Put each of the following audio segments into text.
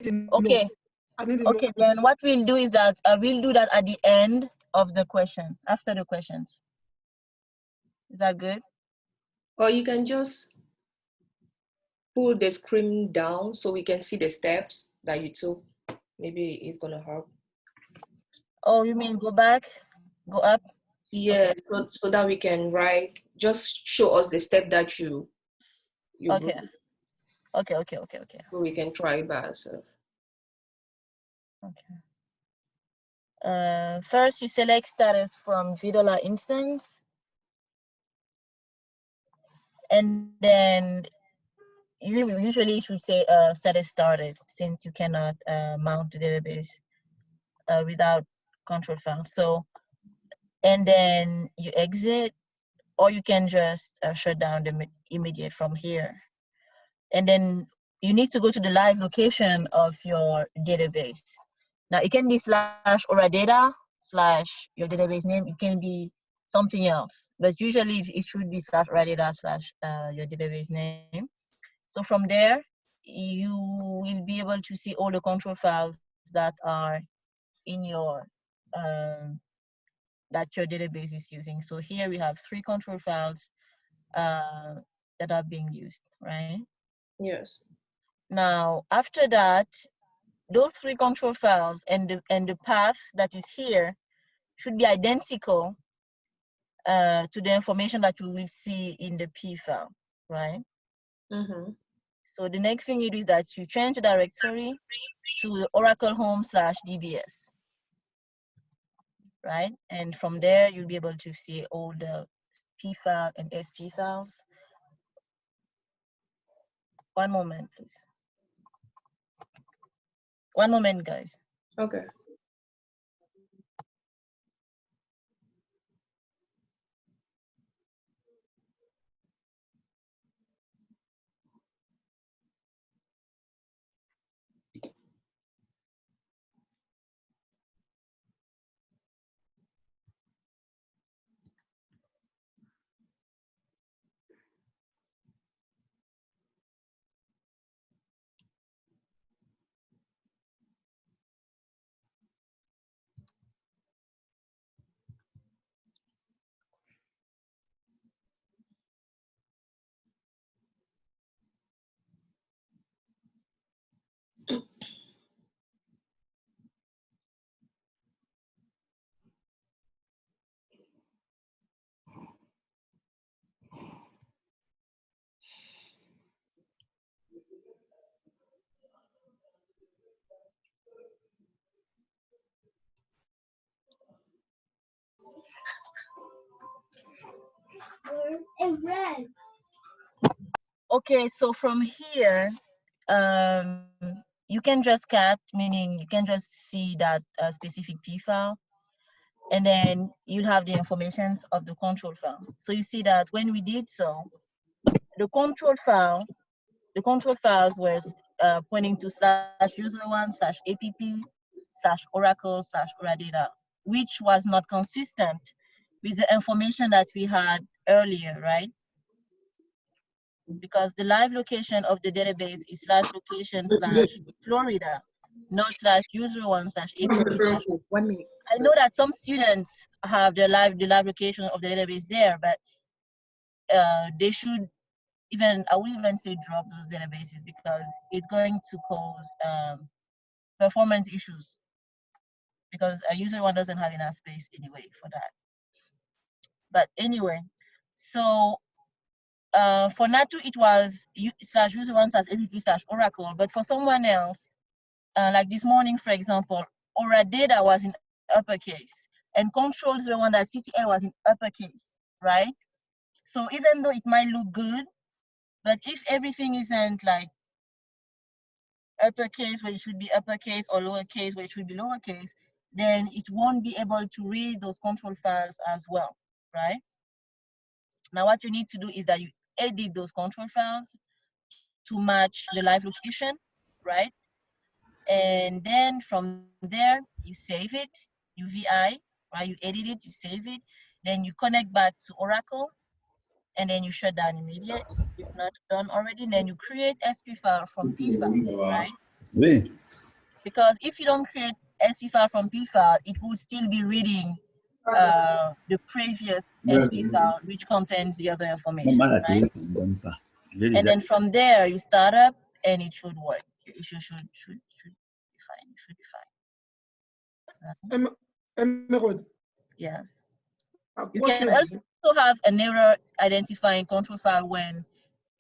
Okay. Okay, then what we'll do is that we'll do that at the end of the question, after the questions. Is that good? Or you can just pull the screen down so we can see the steps that you took. Maybe it's gonna help. Oh, you mean go back, go up? Yeah, Okay. so that we can write. Just show us the step that you Okay. wrote, Okay. so we can try by ourselves. Okay. First, you select status from Vidola instance, and then you usually should say status started, since you cannot mount the database without control file. So, and then you exit, or you can just shut down the immediate from here. And then you need to go to the live location of your database. Now it can be /oradata / your database name. It can be something else, but usually it should be /oradata / your database name. So from there, you will be able to see all the control files that are in your that your database is using. So here we have 3 control files that are being used, right? Yes. Now after that, those 3 control files and the path that is here should be identical to the information that you will see in the P file, right? Mm-hmm. So the next thing you do is that you change the directory to the Oracle Home /DBS, right? And from there, you'll be able to see all the P file and SP files. One moment, please. One moment, guys. Okay. Okay, so from here, you can just cat, meaning you can just see that specific P file, and then you have the informations of the control file. So you see that when we did so, the control files were pointing to /user1 /app /oracle /oradata, which was not consistent with the information that we had earlier, right? Because the live location of the database is /location /Florida, not /user1 /app / 1 minute. I know that some students have the live location of the database there, but they should I would even say drop those databases, because it's going to cause performance issues, because a user one doesn't have enough space anyway for that. But anyway, so for Natu, it was /user1 /app /oracle, but for someone else, like this morning, for example, Oradata was in uppercase, and control01.ctl was in uppercase, right? So even though it might look good, but if everything isn't like uppercase where it should be uppercase, or lowercase where it should be lowercase, then it won't be able to read those control files as well, right? Now what you need to do is that you edit those control files to match the live location, right? And then from there, you save it, you VI, right? You edit it, you save it, then you connect back to Oracle, and then you shut down immediate. It's not done already. Then you create SP file from P file, right? Oui. Because if you don't create SP file from P file, it would still be reading the previous SP file, which contains the other information, right? And then from there, you start up, and it should work. It should be fine. It should be fine. Emerald, Yes. our You can question is, also have an error identifying control file when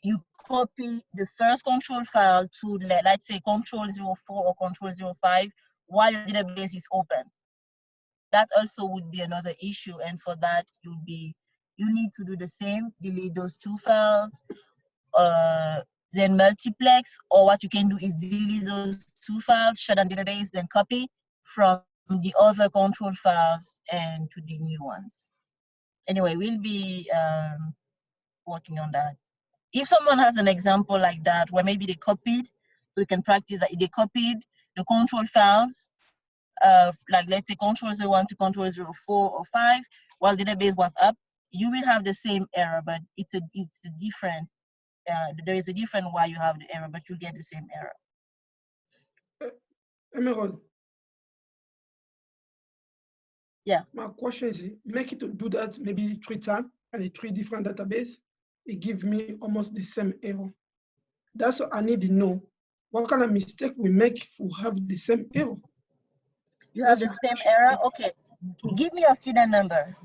you copy the first control file to, let's say, control 04 or control 05 while your database is open. That also would be another issue. And for that, you need to do the same, delete those two files, then multiplex, or what you can do is delete those two files, shut down database, then copy from the other control files and to the new ones. Anyway, we'll be working on that. If someone has an example like that, where maybe they copied, so we can practice that they copied the control files, like let's say control 01 to control 04 or 5, while the database was up, you will have the same error, but it's a different, there is a different why you have the error, but you get the same error. Emerald. Yeah. My question is, make it to do that maybe 3 times and a 3 different database. It gives me almost the same error. That's what I need to know. What kind of mistake we make to have the same error? You have the same error? Okay. Give me your student number.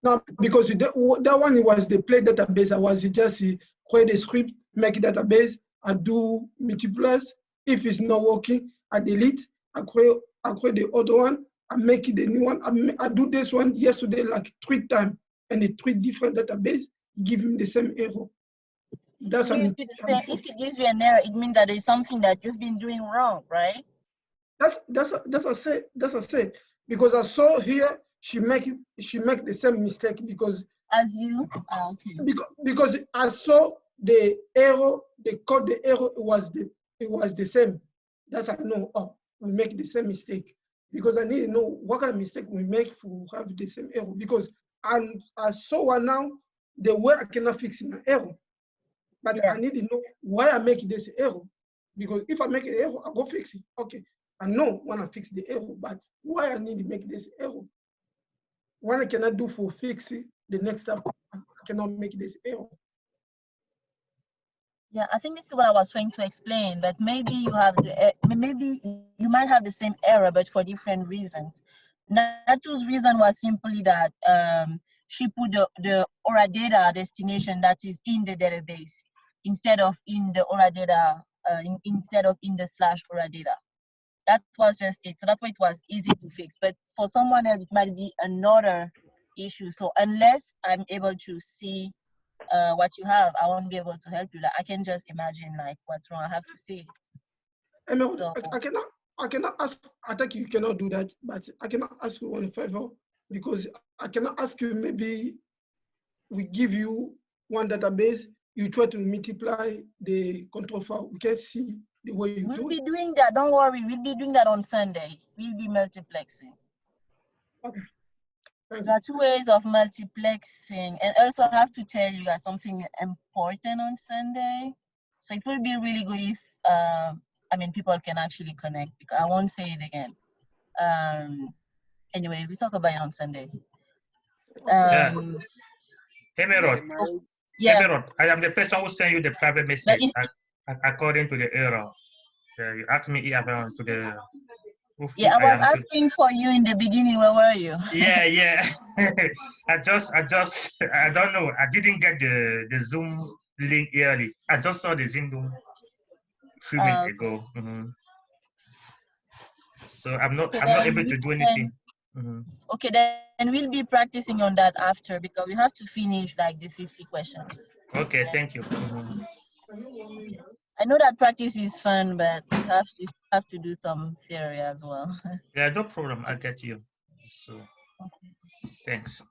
No, because that one was the play database. I was just create a script, make a database, I do multiplies. If it's not working, I delete. I create the other one. I make it the new one. I do this one yesterday like 3 times, and the 3 different database give me the same error. That's if it gives you an error, it means that there's something that you've been doing wrong, right? That's a say because I saw here she make the same mistake because as you okay. because I saw the error, the error was the same. That's I know, oh, we make the same mistake, because I need to know what kind of mistake we make to have the same error, because I saw one now the way I cannot fix my error, but yeah. I need to know why I make this error, because if I make an error, I go fix it. Okay, I know when I fix the error, but why I need to make this error? What I cannot do for fixing the next step, I cannot make this error. Yeah, I think this is what I was trying to explain, that maybe you have maybe you might have the same error, but for different reasons. Natu's reason was simply that she put the Aura data destination that is in the database instead of in the Aura data, instead of in the /Aura data. That was just it. So that's why it was easy to fix. But for someone else, it might be another issue. So unless I'm able to see what you have, I won't be able to help you. Like I can just imagine like what's wrong. I have to see. So, I cannot ask. I think you cannot do that, but I cannot ask you one favor, because I cannot ask you. Maybe we give you one database, you try to multiply the control file. We can see the way you do it. We'll be doing that. Don't worry. We'll be doing that on Sunday. We'll be multiplexing. Okay. There are 2 ways of multiplexing, and also I have to tell you guys something important on Sunday. So it will be really good if I mean people can actually connect, because I won't say it again. Anyway, we talk about it on Sunday. Emerald. Yeah. Emerald, I am the person who sent you the private message according to the error. You asked me if I am to the. Yeah, I was asking for you in the beginning. Where were you? Yeah. I don't know. I didn't get the Zoom link early. I just saw the Zoom link a few minutes ago. So I'm not able to do anything. Okay, then we'll be practicing on that after, because we have to finish like the 50 questions. Okay, thank you. I know that practice is fun, but you have to do some theory as well. Yeah, no problem. I'll get you. So, thanks.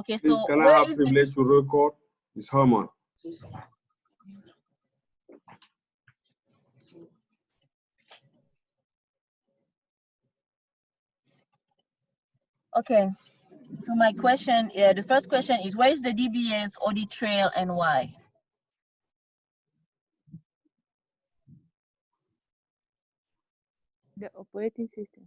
Okay, please, so can I have privilege to record? It's Herman. Okay, so my question, the first question is, where is the DBS audit trail and why? The operating system.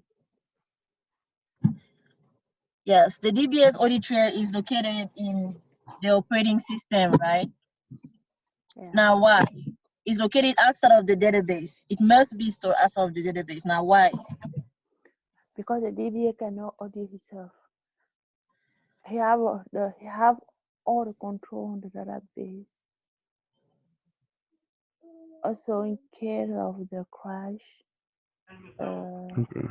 Yes, the DBS audit trail is located in the operating system, right? Yeah. Now, why? It's located outside of the database. It must be stored outside of the database. Now, why? Because the DBA cannot audit himself. He have all the control on the database. Also, in case of the crash, Okay.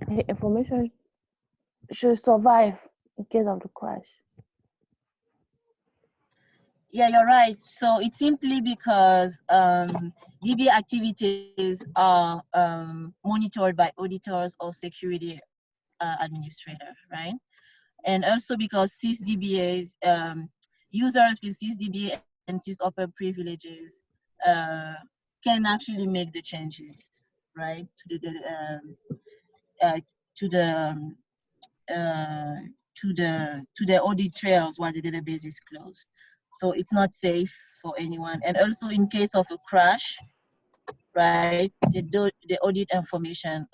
the information should survive in case of the crash. Yeah, you're right. So it's simply because DBA activities are monitored by auditors or security administrator, right? And also because CIS-DBAs, users with CIS-DBA and CIS-OPER privileges can actually make the changes, right, to the audit trails while the database is closed. So it's not safe for anyone. And also in case of a crash, right, the audit information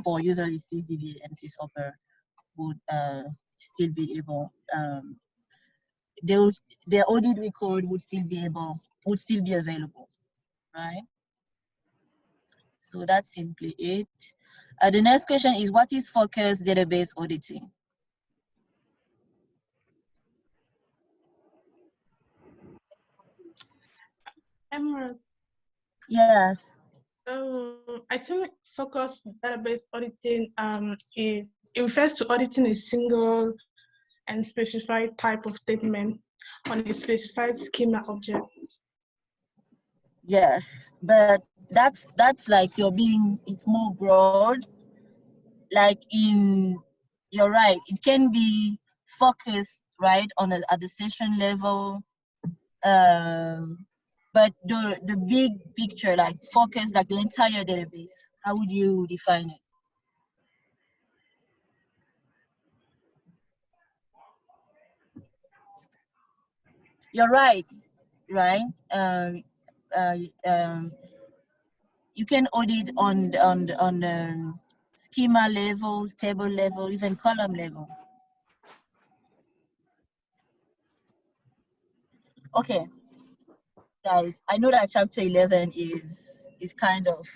for users with CIS-DBA and CIS-OPER would still be able, their audit record would still be available, right? So that's simply it. The next question is, what is focused database auditing? Emerald, Yes. I think focused database auditing it refers to auditing a single and specified type of statement on a specified schema object. Yes, but that's like it's more broad. Like you're right, it can be focused, right, at the session level. But the big picture, like focus, like the entire database, how would you define it? You're right, right? You can audit on the schema level, table level, even column level. Okay, guys, I know that chapter 11 is kind of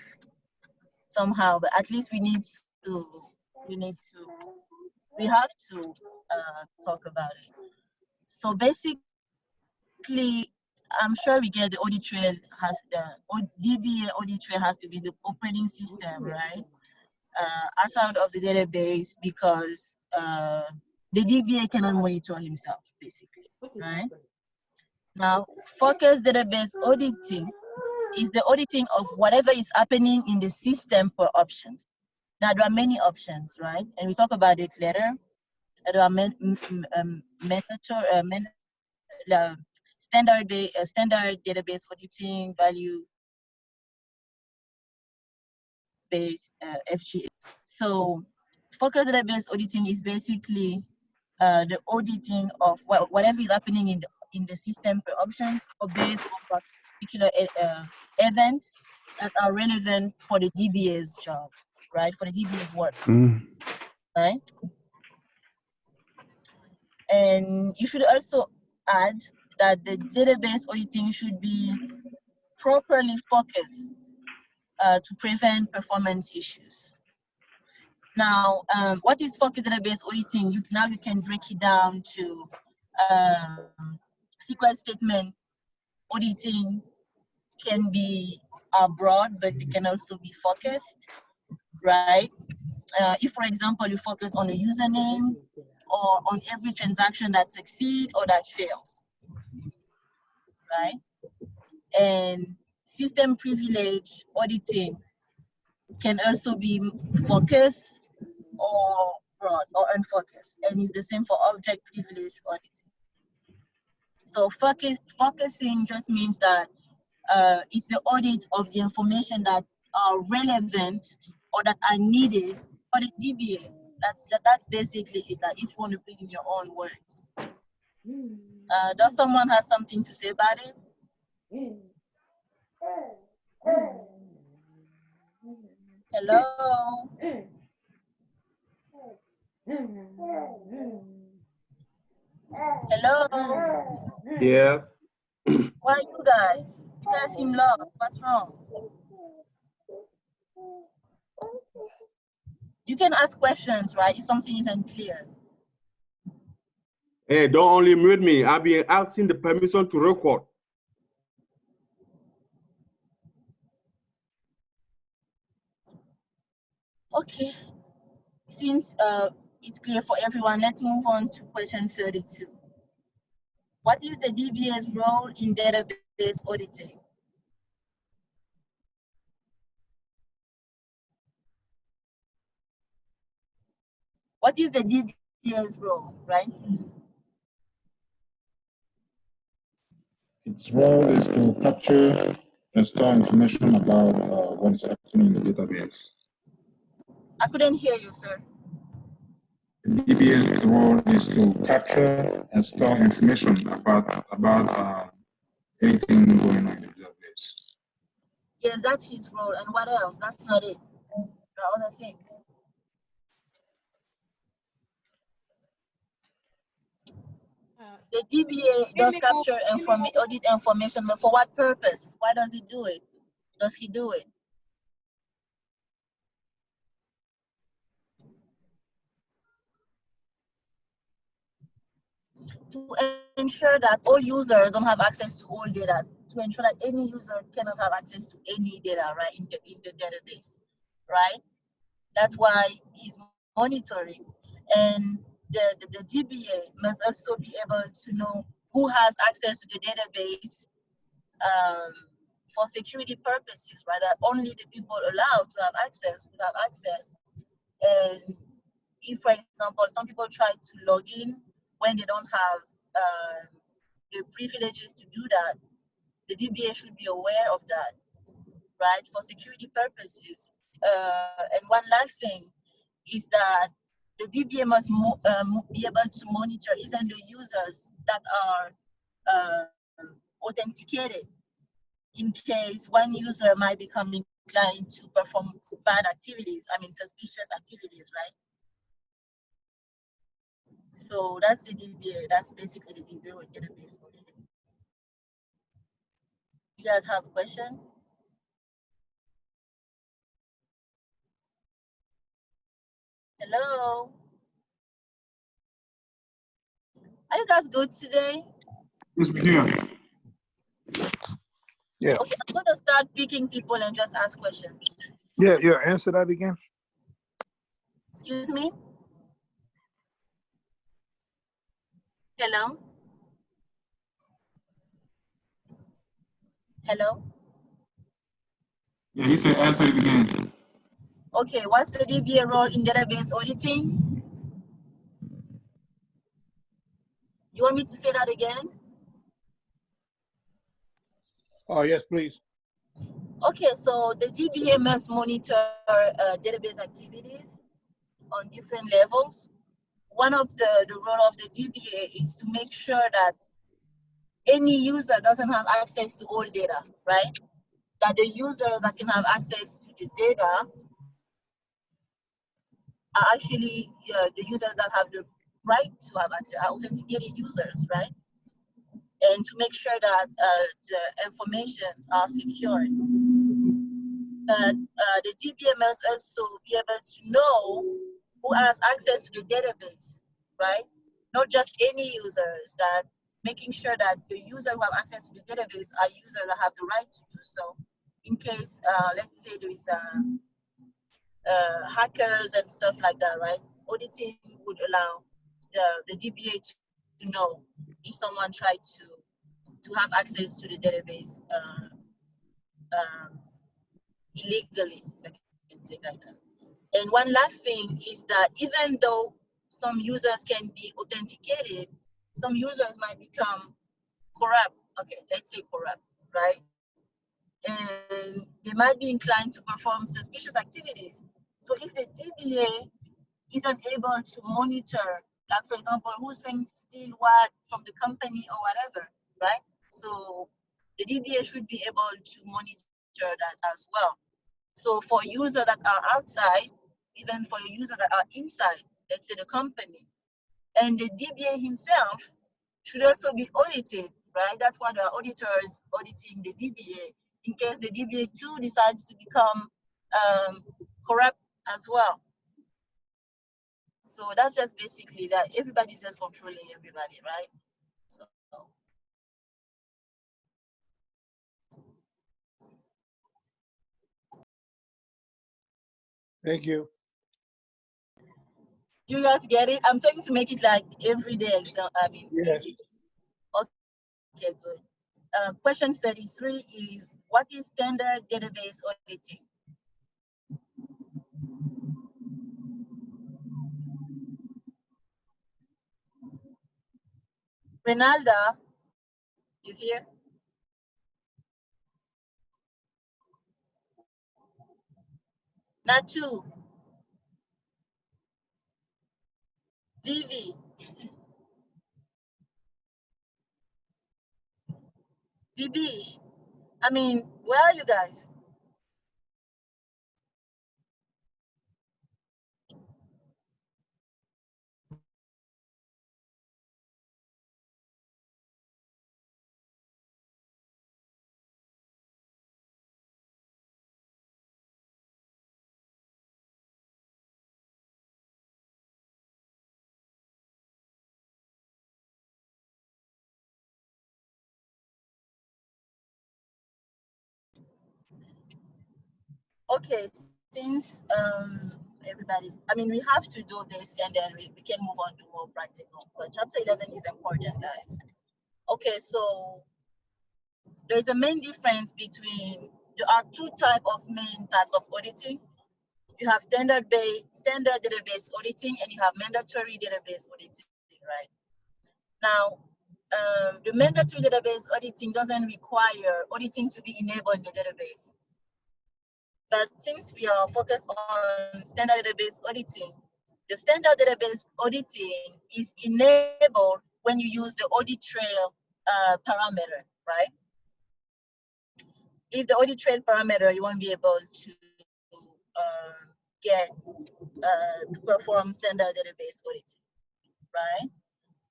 somehow, but at least we have to talk about it. So basically, I'm sure we get the audit trail has DBA audit trail has to be the operating system, right? Outside of the database, because the DBA cannot monitor himself, basically, right? Now, focus database auditing is the auditing of whatever is happening in the system for options. Now, there are many options, right? And we talk about it later. There are standard database auditing, value-based FGA. So, focus database auditing is basically the auditing of whatever is happening in the system for options, or based on particular events that are relevant for the DBA's job, right? For the DBA's work, right? And you should also add that the database auditing should be properly focused to prevent performance issues. Now, what is focused database auditing? Now you can break it down to SQL statement auditing can be broad, but it can also be focused, right? If, for example, you focus on a username or on every transaction that succeeds or that fails, right? And system privilege auditing can also be focused or broad or unfocused, and it's the same for object privilege auditing. So focusing just means that it's the audit of the information that are relevant or that are needed for the DBA. That's basically it, that if you want to put in your own words. Does someone have something to say about it? Hello. Hello. Yeah. Why you guys? You guys seem lost. What's wrong? You can ask questions, right? If something isn't clear. Hey, don't only mute me. I've been asking the permission to record. Okay. Since it's clear for everyone, let's move on to question 32. What is the DBA's role in database auditing? What is the DBA's role, right? Its role is to capture and store information about what is happening in the database. I couldn't hear you, sir. The DBA's role is to capture and store information about anything going on in the database. Yes, that's his role. And what else? That's not it. There are other things. The DBA does capture audit information, but for what purpose? Why does he do it? Does he do it? To ensure that all users don't have access to all data, to ensure that any user cannot have access to any data, right, in the database, right? That's why he's monitoring. And the DBA must also be able to know who has access to the database for security purposes, right? That only the people allowed to have access would have access. And if, for example, some people try to log in when they don't have the privileges to do that, the DBA should be aware of that, right? For security purposes. And one last thing is that the DBA must be able to monitor even the users that are authenticated, in case one user might become inclined to perform bad activities, suspicious activities, right? So that's the DBA. That's basically the DBA with database auditing. You guys have a question? Hello? Are you guys good today? Yes, we hear. Yeah. Okay, I'm going to start picking people and just ask questions. Yeah. Answer that again. Excuse me? Hello? Hello? Yeah, he said answer it again. Okay, what's the DBA role in database auditing? You want me to say that again? Oh, yes, please. Okay, so the DBA must monitor database activities on different levels. One of the role of the DBA is to make sure that any user doesn't have access to all data, right? That the users that can have access to the data are actually the users that have the right to have access, are authenticated users, right? And to make sure that the information are secured. But the DBA must also be able to know who has access to the database, right? Not just any users, that making sure that the users who have access to the database are users that have the right to do so. In case, let's say there is hackers and stuff like that, right? Auditing would allow the DBA to know if someone tried to have access to the database illegally, if I can say like that. And one last thing is that even though some users can be authenticated, some users might become corrupt. Okay, let's say corrupt, right? And they might be inclined to perform suspicious activities. So if the DBA isn't able to monitor, like for example, who's trying to steal what from the company or whatever, right? So the DBA should be able to monitor that as well. So for users that are outside, even for the users that are inside, let's say the company, and the DBA himself should also be audited, right? That's why there are auditors auditing the DBA in case the DBA too decides to become corrupt as well. So that's just basically that. Everybody's just controlling everybody, right? So Thank you. do you guys get it? I'm trying to make it like everyday exam. I mean, Yes. easy. Okay, good. Question 33 is, what is standard database auditing? Renalda, you here? Natu, Vivi, Bibi. I mean, where are you guys? Okay, since everybody's, I mean, we have to do this and then we can move on to more practical. But chapter 11 is important, guys. Okay, so there's a main difference between, there are two main types of auditing. You have standard database auditing and you have mandatory database auditing, right? Now, the mandatory database auditing doesn't require auditing to be enabled in the database. But since we are focused on standard database auditing, the standard database auditing is enabled when you use the audit trail parameter, right? If the audit trail parameter, you won't be able to to perform standard database auditing, right?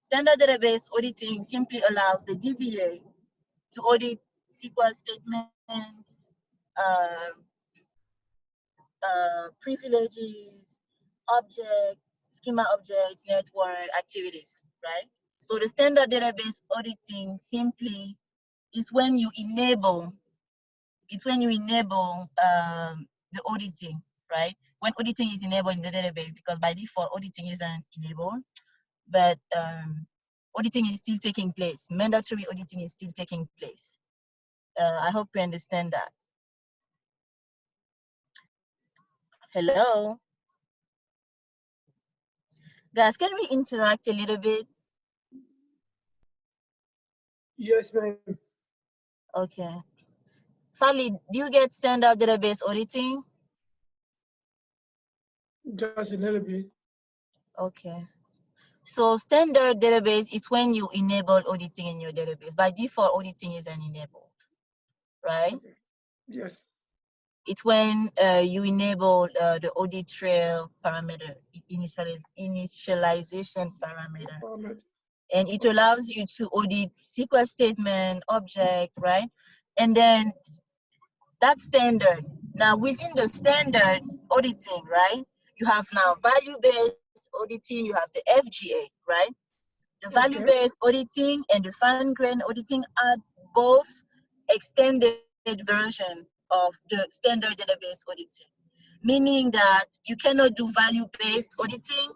Standard database auditing simply allows the DBA to audit SQL statements, privileges, objects, schema objects, network activities, right? So the standard database auditing simply is when you enable, the auditing, right? When auditing is enabled in the database, because by default auditing isn't enabled, but auditing is still taking place. Mandatory auditing is still taking place. I hope you understand that. Hello? Guys, can we interact a little bit? Yes, ma'am. Okay. Fali, do you get standard database auditing? Just a little bit. Okay. So standard database is when you enable auditing in your database. By default, auditing isn't enabled, right? Okay. Yes. It's when you enable the audit trail parameter, initialization parameter. And it allows you to audit SQL statement, object, right? And then that's standard. Now within the standard auditing, right? You have now value-based auditing, you have the FGA, right? The value-based auditing and the fine-grained auditing are both extended version of the standard database auditing, meaning that you cannot do value-based auditing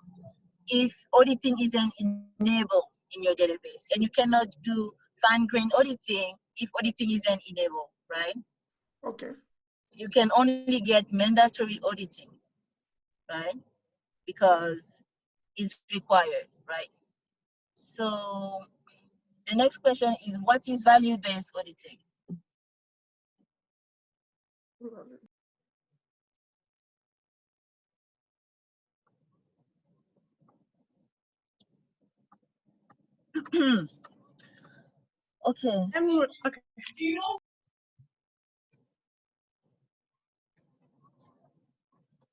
if auditing isn't enabled in your database, and you cannot do fine-grained auditing if auditing isn't enabled, right? Okay. You can only get mandatory auditing, right? Because it's required, right? So the next question is, what is value-based auditing? Okay. Okay.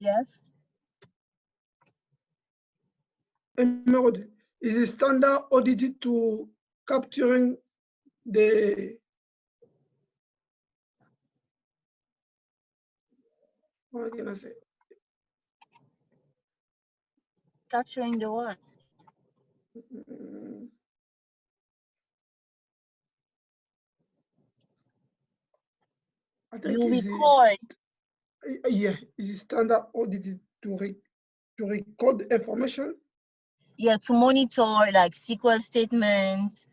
Yes. Emerald, is the standard audited to capturing the what can I say? Capturing the what? Mm, I think You is record. yeah, is standard audited to record information. Yeah, to monitor like SQL statements,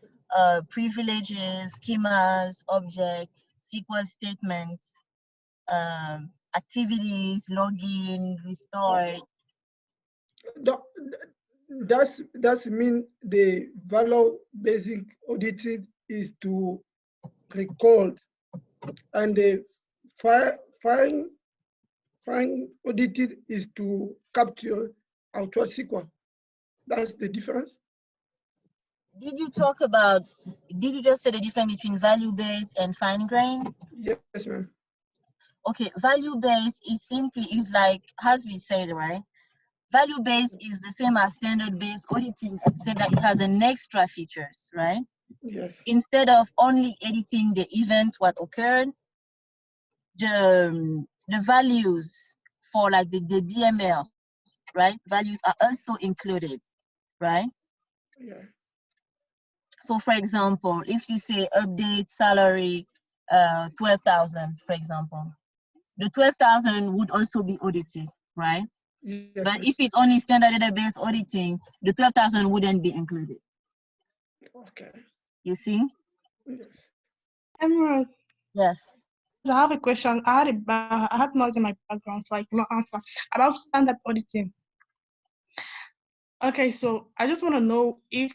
privileges, schemas, object, SQL statements, activities, login, restore. That's mean the value basic audited is to record, and the fine audited is to capture outward SQL. That's the difference. Did you just say the difference between value-based and fine-grained? Yes, ma'am. Okay, value-based is like, as we said, right? Value-based is the same as standard-based auditing, except that it has an extra features, right? Yes. Instead of only editing the events, what occurred, the values for like the DML, right? Values are also included, right? Yeah. So for example, if you say update salary 12,000, for example, the 12,000 would also be audited, right? Yes, But ma'am. if it's only standard database auditing, the 12,000 wouldn't be included. Okay. You see? Yes. Emerald, Yes. I have a question. I had noise in my background, so I cannot answer about standard auditing. Okay, so I just want to know if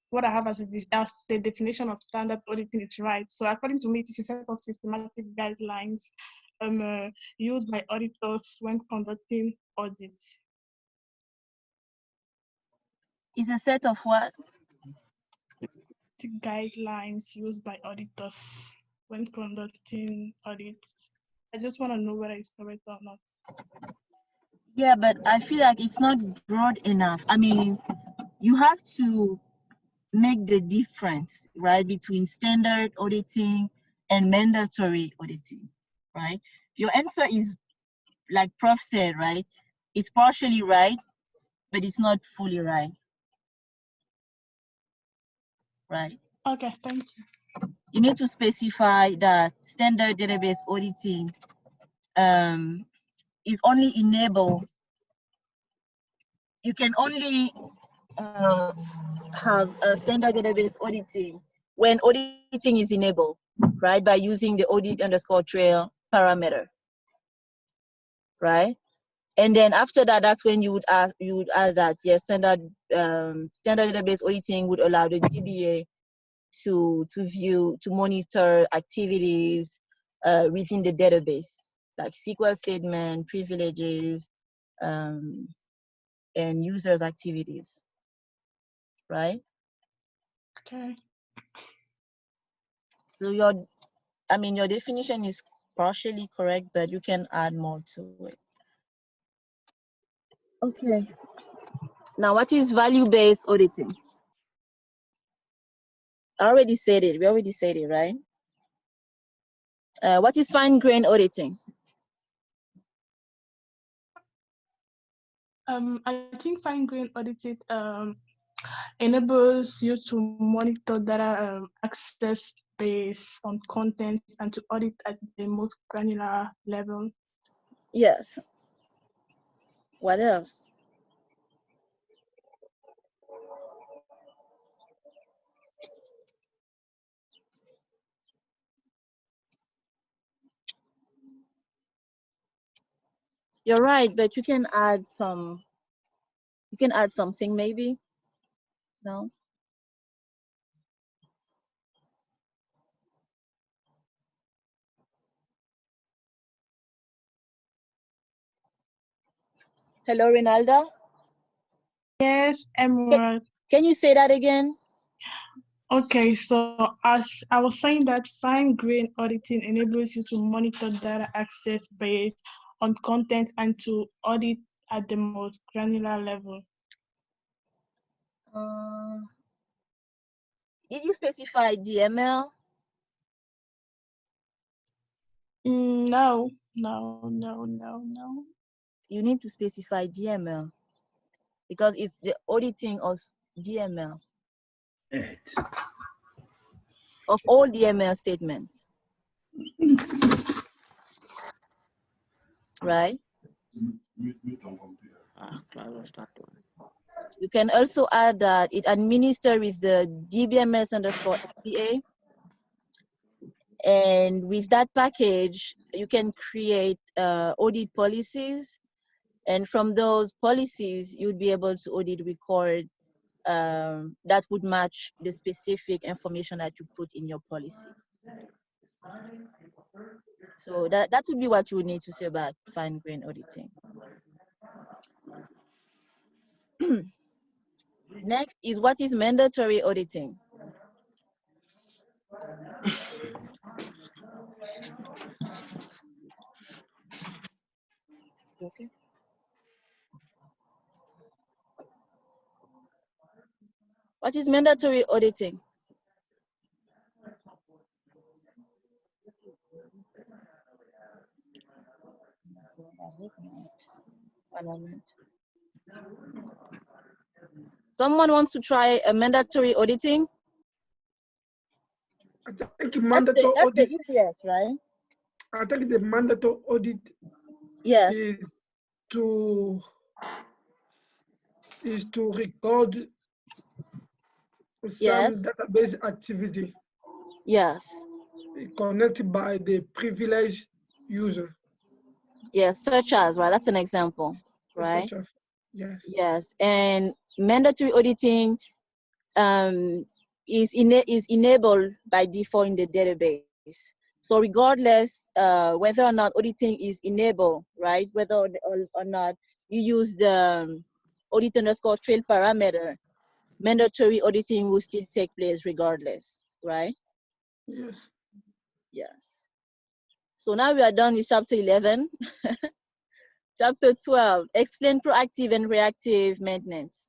what I have as the definition of standard auditing is right. So according to me, it is a set of systematic guidelines used by auditors when conducting audits. It's a set of what? Guidelines used by auditors when conducting audits. I just want to know whether it's correct or not. Yeah, but I feel like it's not broad enough. I mean, you have to make the difference, right, between standard auditing and mandatory auditing, right? Your answer is, like Prof said, right? It's partially right, but it's not fully right. Right? Okay, thank you. You need to specify that standard database auditing is only enabled. You can only have a standard database auditing when auditing is enabled, right? By using the audit_trail parameter, right? And then after that, that's when you would add that, yes, standard database auditing would allow the DBA to monitor activities within the database, like SQL statement, privileges, and users' activities, right? Okay. So your definition is partially correct, but you can add more to it. Okay. Now, what is value-based auditing? I already said it. We already said it, right? What is fine-grained auditing? I think fine-grained auditing enables you to monitor data access based on content and to audit at the most granular level. Yes. What else? You're right, but you can add something maybe. No? Hello, Rinalda? Yes, Emerald. Can you say that again? Okay, so as I was saying that fine-grained auditing enables you to monitor data access based on content and to audit at the most granular level. Did you specify DML? No, no, no, no, no. You need to specify DML because it's the auditing of DML, of all DML statements, right? You can also add that it administered with the DBMS_FBA. And with that package, you can create audit policies. And from those policies, you'd be able to audit record that would match the specific information that you put in your policy. So that would be what you would need to say about fine-grained auditing. Next is what is mandatory auditing? Okay. What is mandatory auditing? One moment. Someone wants to try a mandatory auditing? I think mandatory That's audit. the easiest, right? I think the mandatory audit Yes. is to record some Yes. database activity Yes. connected by the privileged user. Yes, such as, right? That's an example, right? Such as, yes. Yes, and mandatory auditing is enabled by default in the database. So regardless whether or not auditing is enabled, right? Whether or not you use the audit_trail parameter, mandatory auditing will still take place regardless, right? Yes. Yes. So now we are done with chapter 11. Chapter 12, explain proactive and reactive maintenance.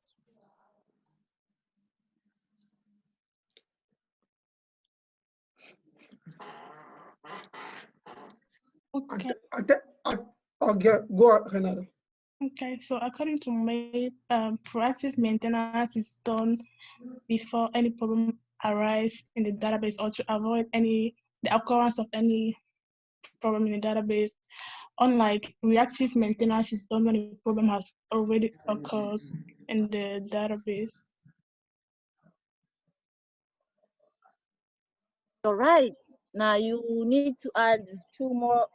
Okay. Okay, go ahead, Renata. Okay, so according to me, proactive maintenance is done before any problem arises in the database or to avoid the occurrence of any problem in the database. Unlike reactive maintenance is done when a problem has already occurred in the database. You're right. Now you need to add two more.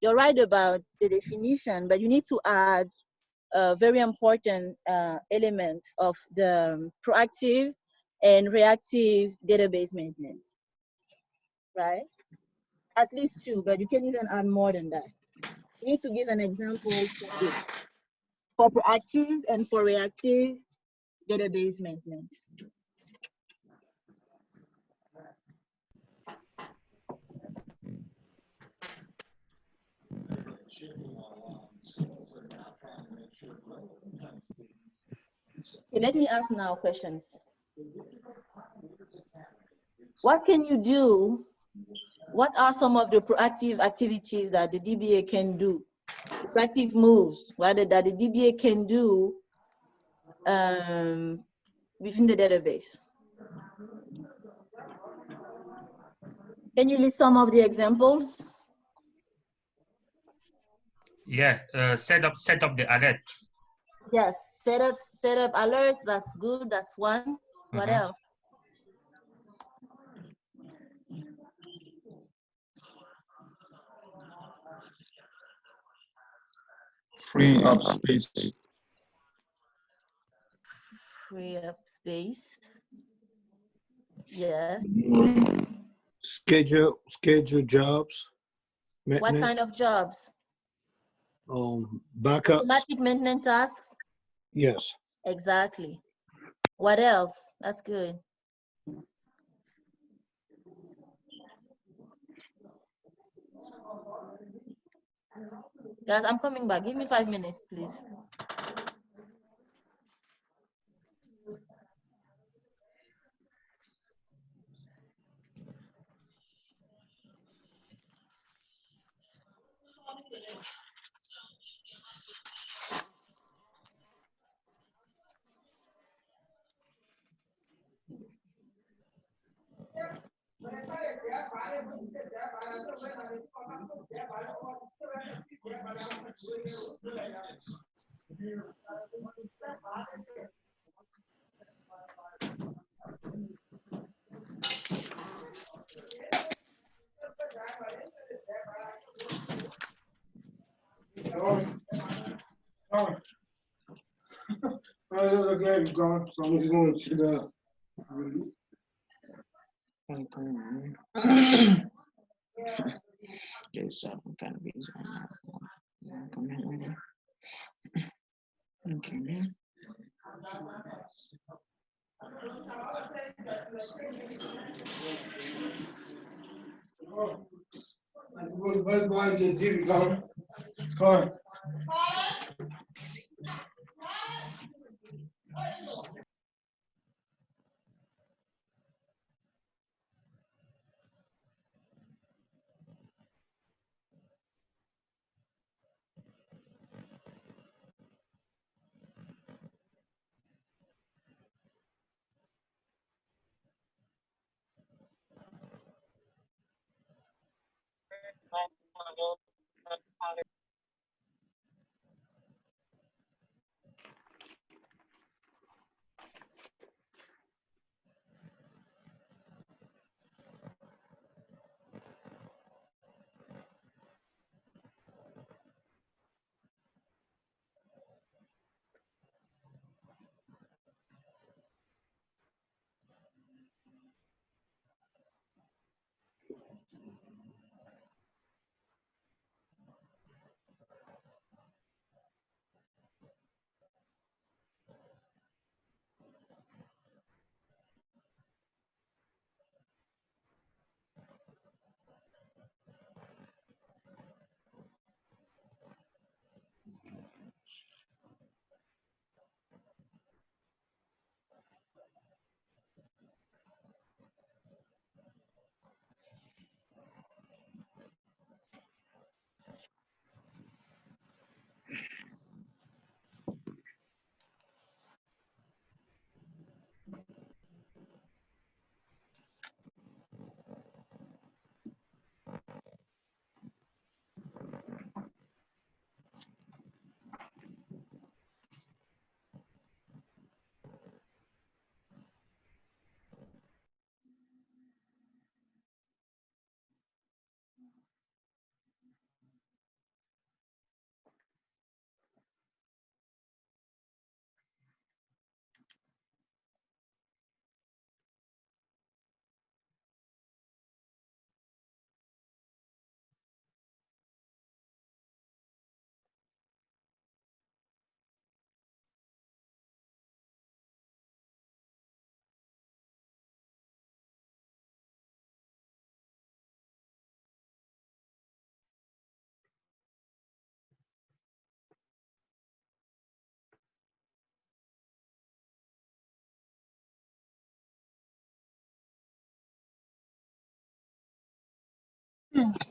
You're right about the definition, but you need to add very important elements of the proactive and reactive database maintenance, right? At least two, but you can even add more than that. You need to give an example for proactive and for reactive database maintenance. Okay, let me ask now questions. What can you do? What are some of the proactive activities that the DBA can do? Proactive moves, rather, that the DBA can do within the database. Can you list some of the examples? Yeah, set up the alert. Yes, set up alerts. That's good. That's one. What else? Free up space. Free up space. Yes. Schedule jobs. What kind of jobs? Backups. Automatic maintenance tasks. Yes. Exactly. What else? That's good. Guys, I'm coming back. Give me 5 minutes, please. Okay, gone. So I'm going to the. There's some kind of reason. Okay. Bye bye, the DB gone. Gone.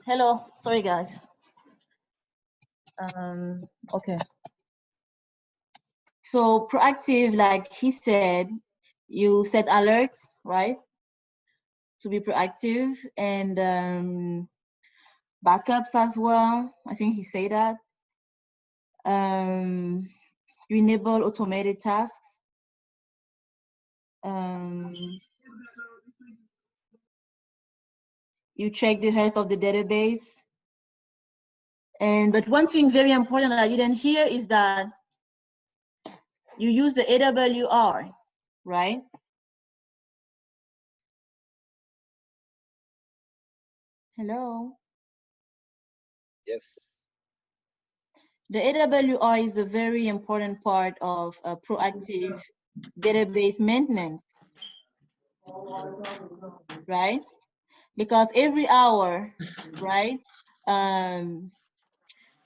Hello, sorry guys. Okay. So proactive, like he said, you set alerts, right? To be proactive, and backups as well. I think he said that. You enable automated tasks. You check the health of the database. But one thing very important I didn't hear is that you use the AWR, right? Hello? Yes. The AWR is a very important part of proactive database maintenance, right? Because every hour, right,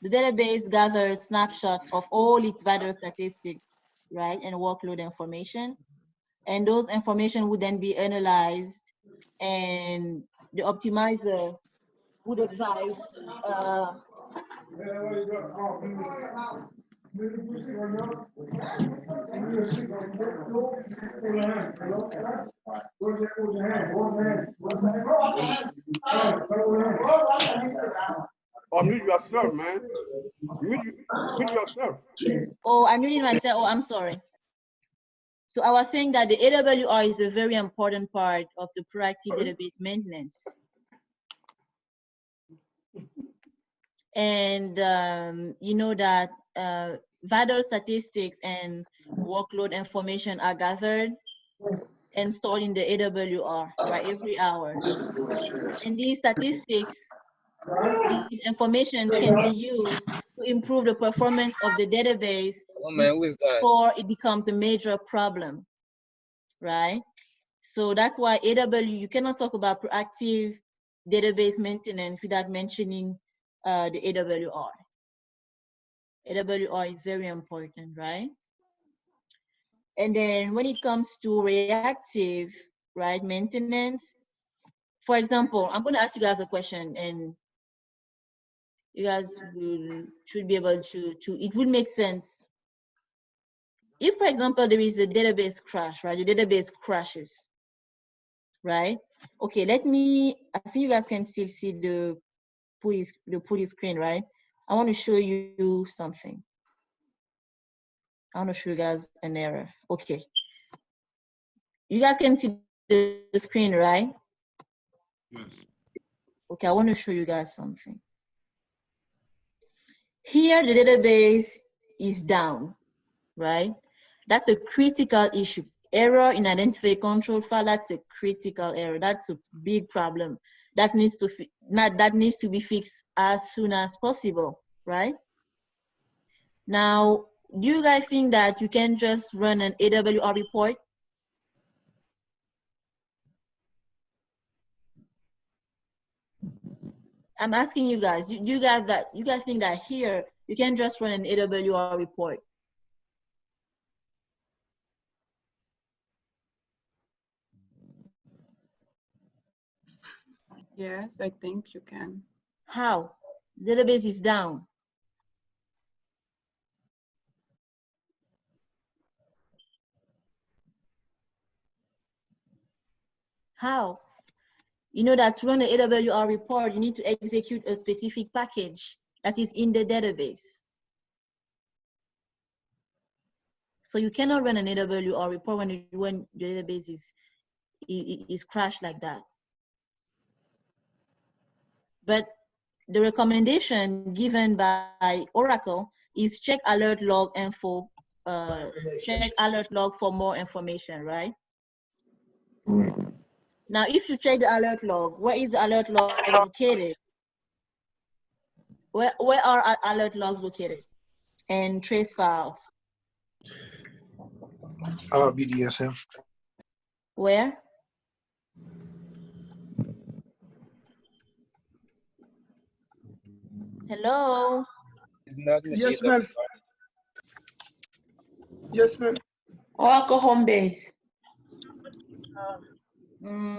The database gathers snapshots of all its vital statistics, right, and workload information. And those information would then be analyzed, and the optimizer would advise Or mute yourself, man. Mute yourself. Oh, I'm muting myself. Oh, I'm sorry. So I was saying that the AWR is a very important part of the proactive database maintenance. And you know that vital statistics and workload information are gathered and stored in the AWR, right, every hour. And these statistics, these informations can be used to improve the performance of the database before it becomes a major problem, right? So that's why you cannot talk about proactive database maintenance without mentioning the AWR. AWR is very important, right? And then when it comes to reactive, right, maintenance, for example, I'm going to ask you guys a question, and you guys should be able to, it would make sense. If, for example, there is a database crash, right, the database crashes, right? Okay, I think you guys can still see the PuTTY screen, right? I want to show you something. I want to show you guys an error. Okay. You guys can see the screen, right? Yes. Okay, I want to show you guys something. Here, the database is down, right? That's a critical issue. Error in identify control file, that's a critical error. That's a big problem. That needs to be fixed as soon as possible, right? Now, do you guys think that you can just run an AWR report? I'm asking you guys, you guys think that here you can just run an AWR report? Yes, I think you can. How? Database is down. How? You know that to run an AWR report, you need to execute a specific package that is in the database. So you cannot run an AWR report when the database is crashed like that. But the recommendation given by Oracle is check alert log info, check alert log for more information, right? Now, if you check the alert log, where is the alert log located? Where are alert logs located? And trace files. BDSM. Where? Hello? Yes, ma'am. Yes, ma'am. Oracle home base.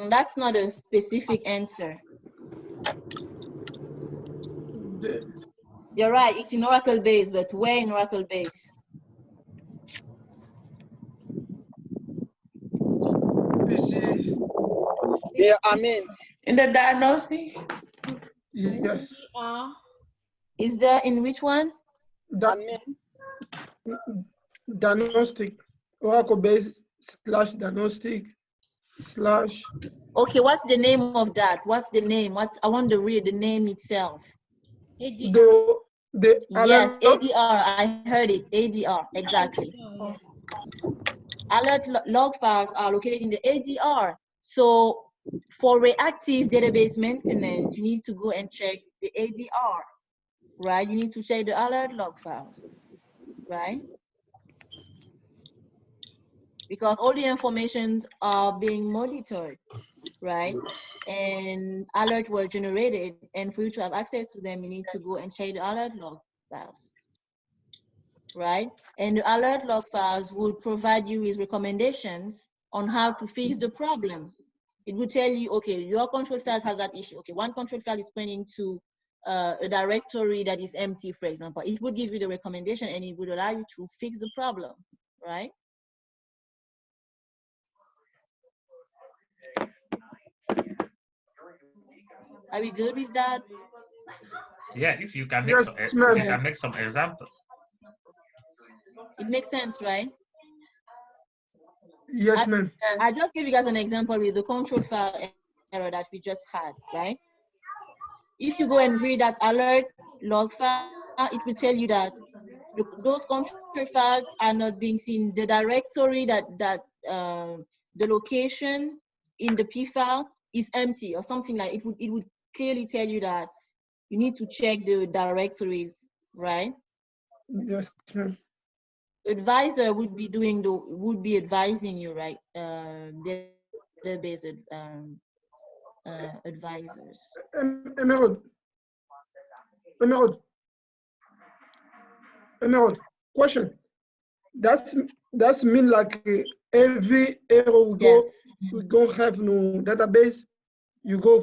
That's not a specific answer. You're right, it's in Oracle base, but where in Oracle base? Yeah, I mean. In the diagnostic? Yes. Is there in which one? Diagnostic. Oracle base / diagnostic / Okay, what's the name of that? What's the name? I want to read the name itself. Yes, ADR, I heard it, ADR, exactly. Alert log files are located in the ADR. So for reactive database maintenance, you need to go and check the ADR, right? You need to check the alert log files, right? Because all the informations are being monitored, right? And alerts were generated, and for you to have access to them, you need to go and check the alert log. files, right? And the alert log files would provide you with recommendations on how to fix the problem. It would tell you, okay, your control files has that issue. Okay, one control file is pointing to a directory that is empty, for example. It would give you the recommendation and it would allow you to fix the problem, right? Are we good with that? Yeah, if you can make Yes, some, ma'am. you can make some example. It makes sense, right? Yes, ma'am. I just gave you guys an example with the control file error that we just had, right? If you go and read that alert log file, it will tell you that those control files are not being seen. The directory the location in the P file is empty or something like it would clearly tell you that you need to check the directories, right? Yes, ma'am. Advisor would be advising you, right? Database advisors. Emerald. Emerald. Question. That's mean like every error we go have no database. You go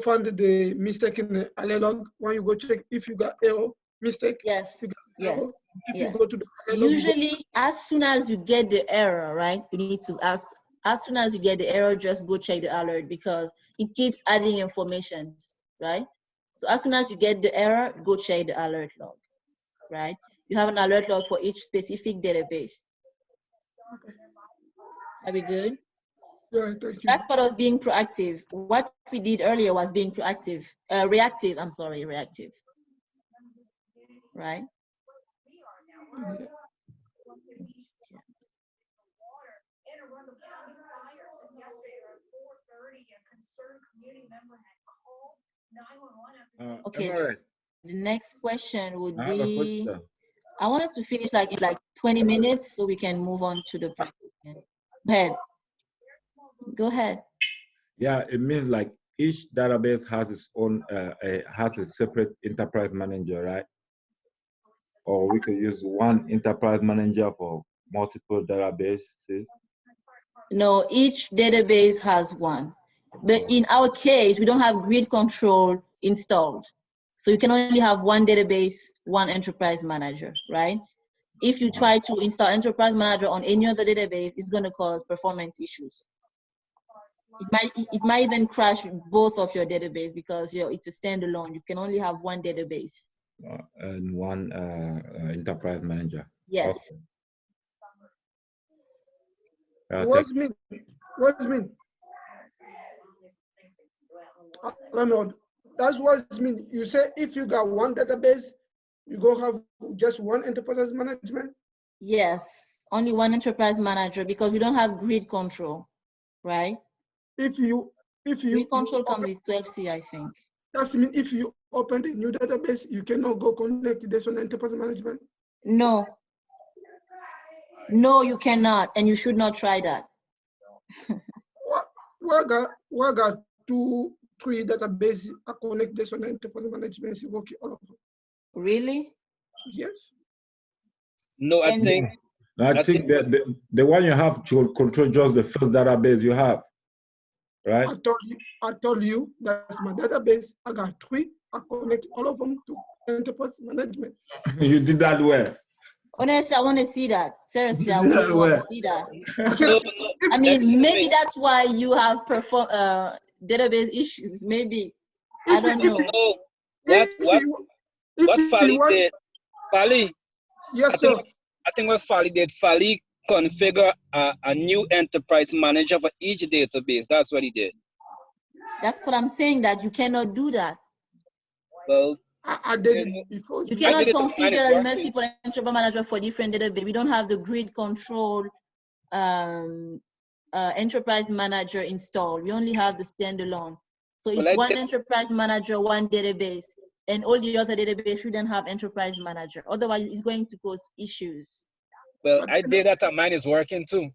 find the mistake in the alert log. When you go check if you got error mistake. Yes. Yes. Error, if Yes. you go to the alert log, Usually, as soon as you get the error, right, you need to ask. As soon as you get the error, just go check the alert because it keeps adding information, right? So as soon as you get the error, go check the alert log, right? You have an alert log for each specific database. Are we good? Yeah, thank you. That's part of being proactive. What we did earlier was being proactive, reactive. I'm sorry, reactive. Right? Okay. Emerald, The next question would I have a be. question. I want us to finish in 20 minutes so we can move on to the practice. Go ahead. Go ahead. Yeah, it means like each database has its own, has a separate enterprise manager, right? Or we could use one enterprise manager for multiple databases. No, each database has one. But in our case, we don't have grid control installed. So you can only have one database, one enterprise manager, right? If you try to install enterprise manager on any other database, it's going to cause performance issues. It might even crash both of your database because it's a standalone. You can only have one database. And one enterprise manager. Yes. Okay. What's mean? What's mean? That's what it means. You say if you got one database, you go have just one enterprise management? Yes, only one enterprise manager because we don't have grid control, right? If you grid control comes with 12C, I think. That means if you open a new database, you cannot go connect to this one enterprise management? No. No, you cannot, and you should not try that. What got 2, 3 databases are connect this one enterprise management is working all of them? Really? Yes. No, I think. I think that the one you have to control just the first database you have, right? I told you that's my database. I got 3. I connect all of them to enterprise management. You did that well. Honestly, I want to see that. Seriously, I really want to see that. No, I mean, maybe that's why you have database issues. Maybe. I don't know. No, what Fali did, Fali. Yes, sir. I think what Fali did, Fali configure a new enterprise manager for each database. That's what he did. That's what I'm saying, that you cannot do that. Well, I did it before. You cannot configure multiple enterprise manager for different database. We don't have the grid control enterprise manager installed. We only have the standalone. So it's one enterprise manager, one database, and all the other database shouldn't have enterprise manager. Otherwise, it's going to cause issues. Well, I did that and mine is working too.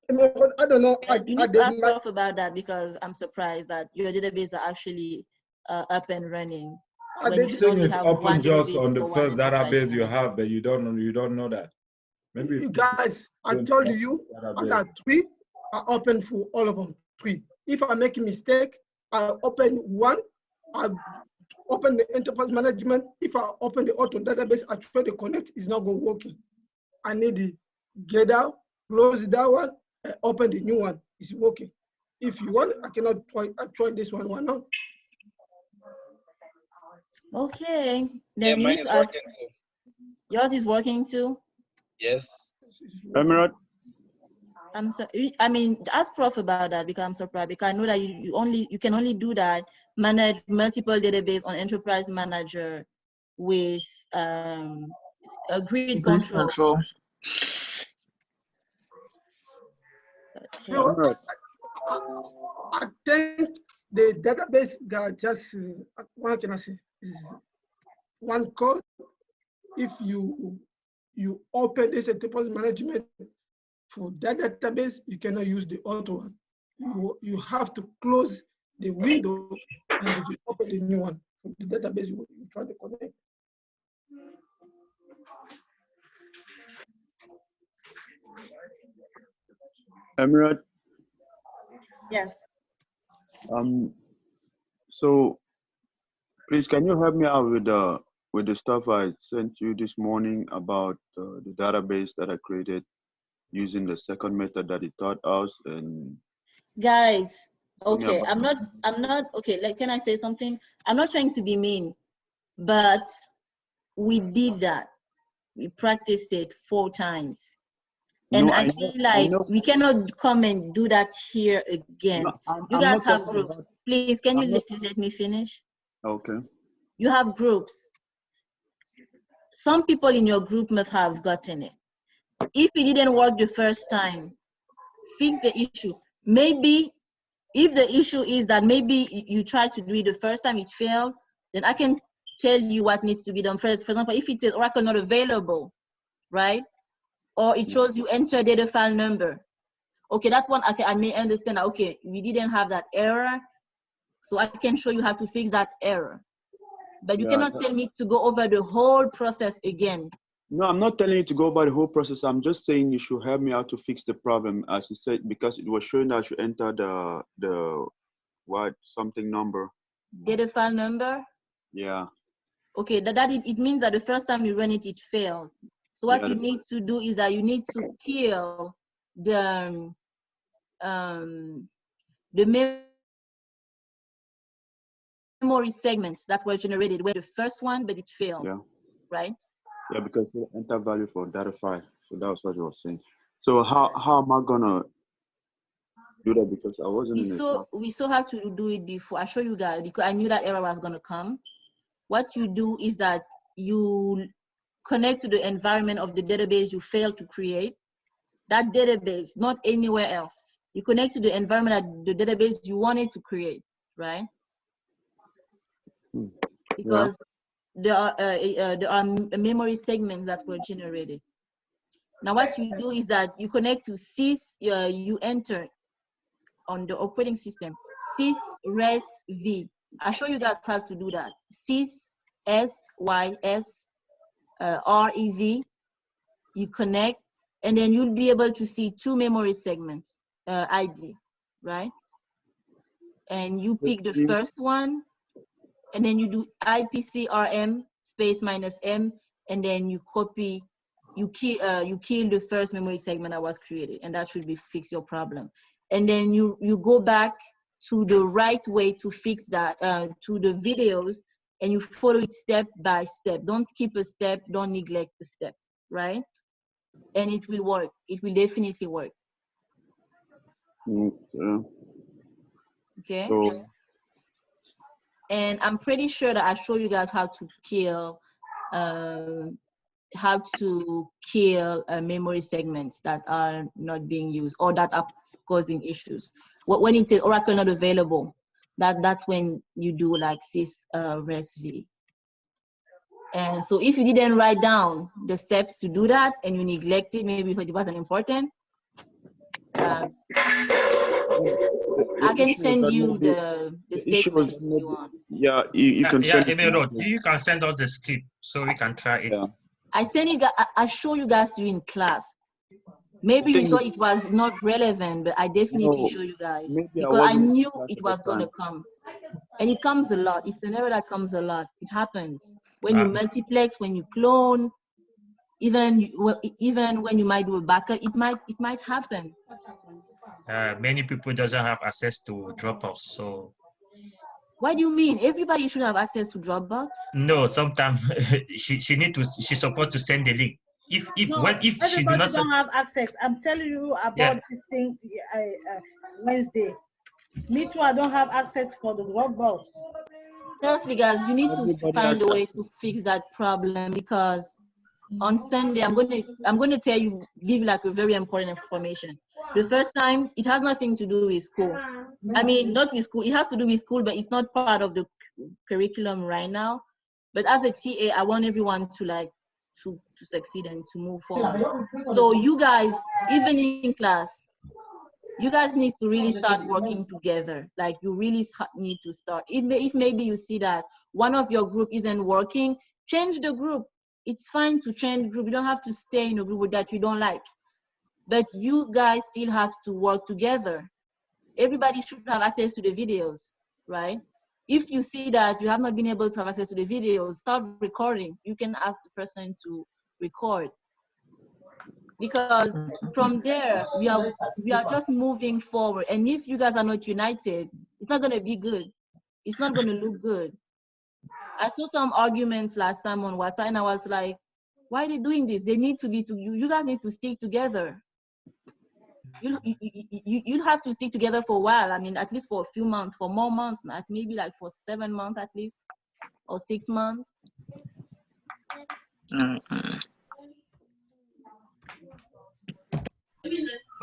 I don't know. You need to ask off about that because I'm surprised that your database are actually up and running. Are when they you should Thing only is have open one just database on the for one first enterprise database you manager. have, but you don't know that. Maybe You people guys, I don't told trust you, the I database. got 3. I open for all of them 3. If I make a mistake, I open one. I open the enterprise management. If I open the auto database, I try to connect. It's not going working. I need to get out, close that one, and open the new one. It's working. If you want, I cannot try. I try this one now. Okay, Yeah, then you mine need is to ask. working too. Yours is working too. Yes. Emirate, I'm so. I mean, ask Prof about that because I'm surprised because I know that you can only do that, manage multiple database on Enterprise Manager with a grid Grid control. No, Emirate, I think the database got just what can I say? Is one code. If you open this enterprise management for that database, you cannot use the auto one. You have to close the window and you open the new one for the database you try to connect. Emirate. Yes. So please, can you help me out with the stuff I sent you this morning about the database that I created using the second method that he taught us? And Guys, tell me okay, about I'm not okay, like, can I say something? I'm not trying to be mean, but we did that. We practiced it 4 times. And no, I feel like we cannot come and do that here again. No, You I'm guys not have talking groups. about. Please, can you I'm not. please let me finish? Okay. You have groups. Some people in your group must have gotten it. If it didn't work the first time, fix the issue. Maybe if the issue is that maybe you tried to do it the first time, it failed, then I can tell you what needs to be done first. For example, if it says Oracle not available, right? Or it shows you enter data file number. Okay, that's one I may understand that, okay, we didn't have that error, so I can show you how to fix that error. But you Yeah, cannot tell me to go over the whole process again. No, I'm not telling you to go about the whole process. I'm just saying you should help me out to fix the problem, as you said, because it was showing that I should enter the what something number. Data file number? Yeah. Okay, it means that the first time you run it, it failed. So what you need to do is that you need to kill the memory segments that were generated where the first one, but it failed. Yeah. Right? Yeah, because you enter value for data file. So that was what you were saying. So how am I gonna do that? Because I wasn't in the we still have to do it before I show you guys, because I knew that error was gonna come. What you do is that you connect to the environment of the database you failed to create. That database, not anywhere else. You connect to the environment of the database you wanted to create, right? Because there are memory segments that were generated. Now what you do is that you connect to sys, you enter on the operating system, sys res v. I'll show you guys how to do that. Sys S-Y-S R-E-V, you connect, and then you'll be able to see 2 memory segments, ID, right? And you pick the first one, and then you do IPCRM space -M, and then you copy, you kill the first memory segment that was created, and that should be fix your problem. And then you go back to the right way to fix that, to the videos, and you follow it step by step. Don't skip a step, don't neglect the step, right? And it will work. It will definitely work. Okay. So, and I'm pretty sure that I show you guys how to kill memory segments that are not being used or that are causing issues. When it says Oracle not available, that's when you do like sys res v. And so if you didn't write down the steps to do that and you neglected, maybe because it wasn't important, I can issue is send that you maybe the the issue statement is that if you maybe, want. yeah, you can Yeah, send it to Emero, me. you can send us the script so we can try it. Yeah. I send it. I show you guys to you in class. Maybe The you thing thought is, it was not relevant, but I definitely no, show you guys maybe I because I wasn't in knew class it at the was going to time. come. And it comes a lot. It's an error that comes a lot. It happens when you multiplex, when you clone, even when you might do a backup, it might happen. Many people doesn't have access to Dropbox, so. What do you mean? Everybody should have access to Dropbox? No, sometimes she's supposed to send the link. If she do Everybody not don't have access. I'm telling you about this thing Wednesday. Me too, I don't have access for the Dropbox. Seriously, guys, you need to Everybody find has a way access. to fix that problem because on Sunday I'm gonna tell you, give like a very important information. The first time, it has nothing to do with school. I mean, not with school. It has to do with school, but it's not part of the curriculum right now. But as a TA, I want everyone to succeed and to move forward. So you guys, even in class, you guys need to really start working together. Like you really need to start. If maybe you see that one of your group isn't working, change the group. It's fine to change the group. You don't have to stay in a group that you don't like. But you guys still have to work together. Everybody should have access to the videos, right? If you see that you have not been able to have access to the videos, start recording. You can ask the person to record. Because from there, we are just moving forward. And if you guys are not united, it's not gonna be good. It's not gonna look good. I saw some arguments last time on WhatsApp and I was like, why are they doing this? They need to be, you guys need to stick together. You'll have to stick together for a while. I mean, at least for a few months, for more months, not maybe like for 7 months at least, or 6 months.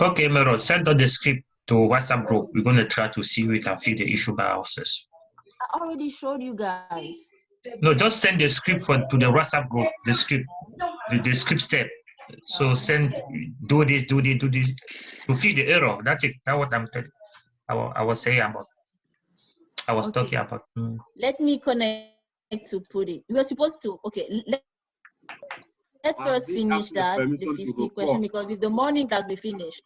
Okay, Mero, send out the script to WhatsApp group. We're going to try to see if we can fix the issue by ourselves. I already showed you guys. No, just send the script to the WhatsApp group, the script step. So do this, to fix the error. That's it. That's what I'm telling. I was saying about. I was talking about. Let me connect to put it. We were supposed to, okay, let's first finish that, the 50 question, because with the morning class we finished.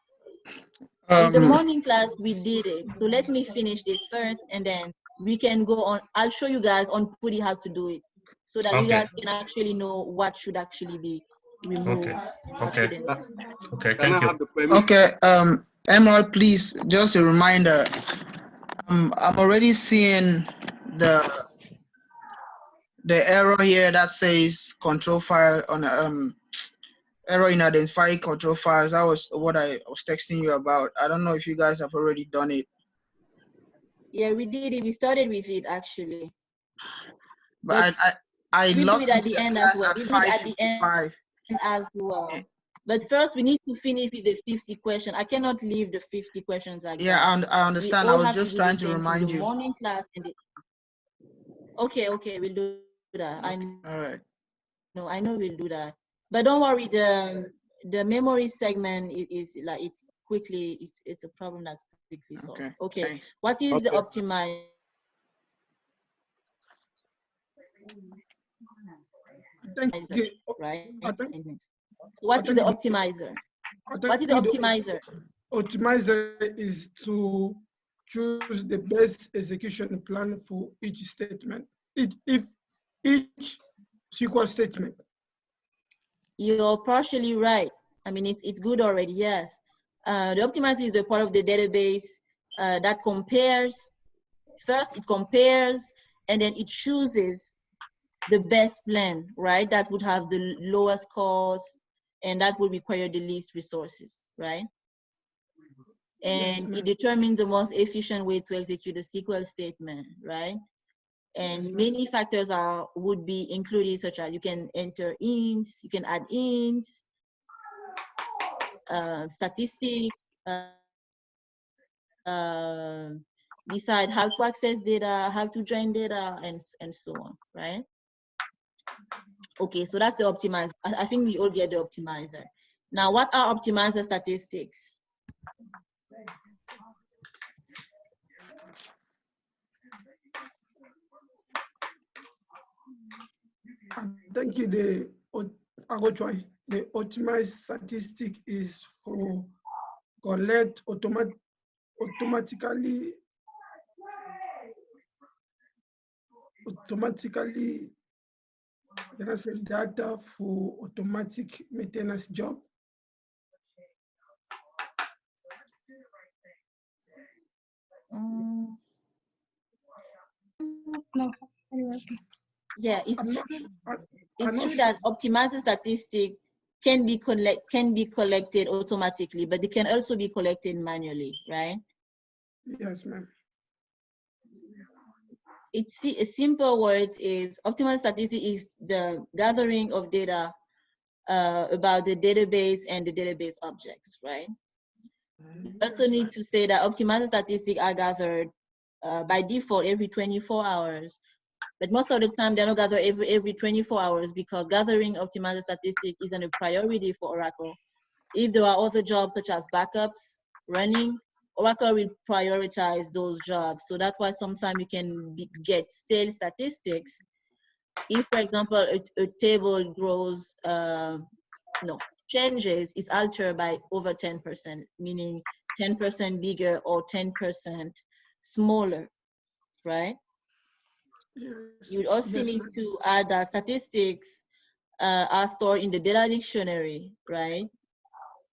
With the morning class we did it. So let me finish this first and then we can go on. I'll show you guys on Putty how to do it so that you guys can actually know what should actually be removed. Okay. Okay, Can thank I you. have the permission? Okay, Emerald, please, just a reminder. I'm already seeing the error here that says control file on error in identifying control files. That was what I was texting you about. I don't know if you guys have already done it. Yeah, we did it. We started with it actually. But I we do logged it at into the the end class as well. at We do it at the 5:55. end as well. But first, we need to finish with the 50 question. I cannot leave the 50 questions like Yeah, that. I understand. We I all was have just to do the trying to same thing. remind The you. morning class and the. Okay, we'll do that. All right. No, I know we'll do that. But don't worry. The memory segment is like it's a problem that's quickly solved. Okay. What is the optimizer? Right. So what is the optimizer? What is the optimizer? Optimizer is to choose the best execution plan for each statement, if each SQL statement. You're partially right. I mean, it's good already, yes. The optimizer is the part of the database that compares. First, it compares, and then it chooses the best plan, right? That would have the lowest cost, and that would require the least resources, right? And it determines the most efficient way to execute a SQL statement, right? And many factors would be included, such as you can enter ints, you can add ints, statistics, decide how to access data, how to join data, and so on, right? Okay, so that's the optimizer. I think we all get the optimizer. Now, what are optimizer statistics? I think I go try. The optimized statistic is for collect automatically can I say data for automatic maintenance job. No. Yeah, it's I'm true. not sure. I'm It's not true sure. that optimized statistic can be collected automatically, but they can also be collected manually, right? Yes, ma'am. It's a simple words is optimized statistic is the gathering of data about the database and the database objects, right? You also need to say that optimized statistics are gathered by default every 24 hours. But most of the time, they're not gathered every 24 hours because gathering optimized statistics isn't a priority for Oracle. If there are other jobs such as backups running, Oracle will prioritize those jobs. So that's why sometimes you can get stale statistics. If, for example, a table grows, changes, is altered by over 10%, meaning 10% bigger or 10% smaller, right? Yes. You also Yes, need ma'am. to add that statistics are stored in the data dictionary, right?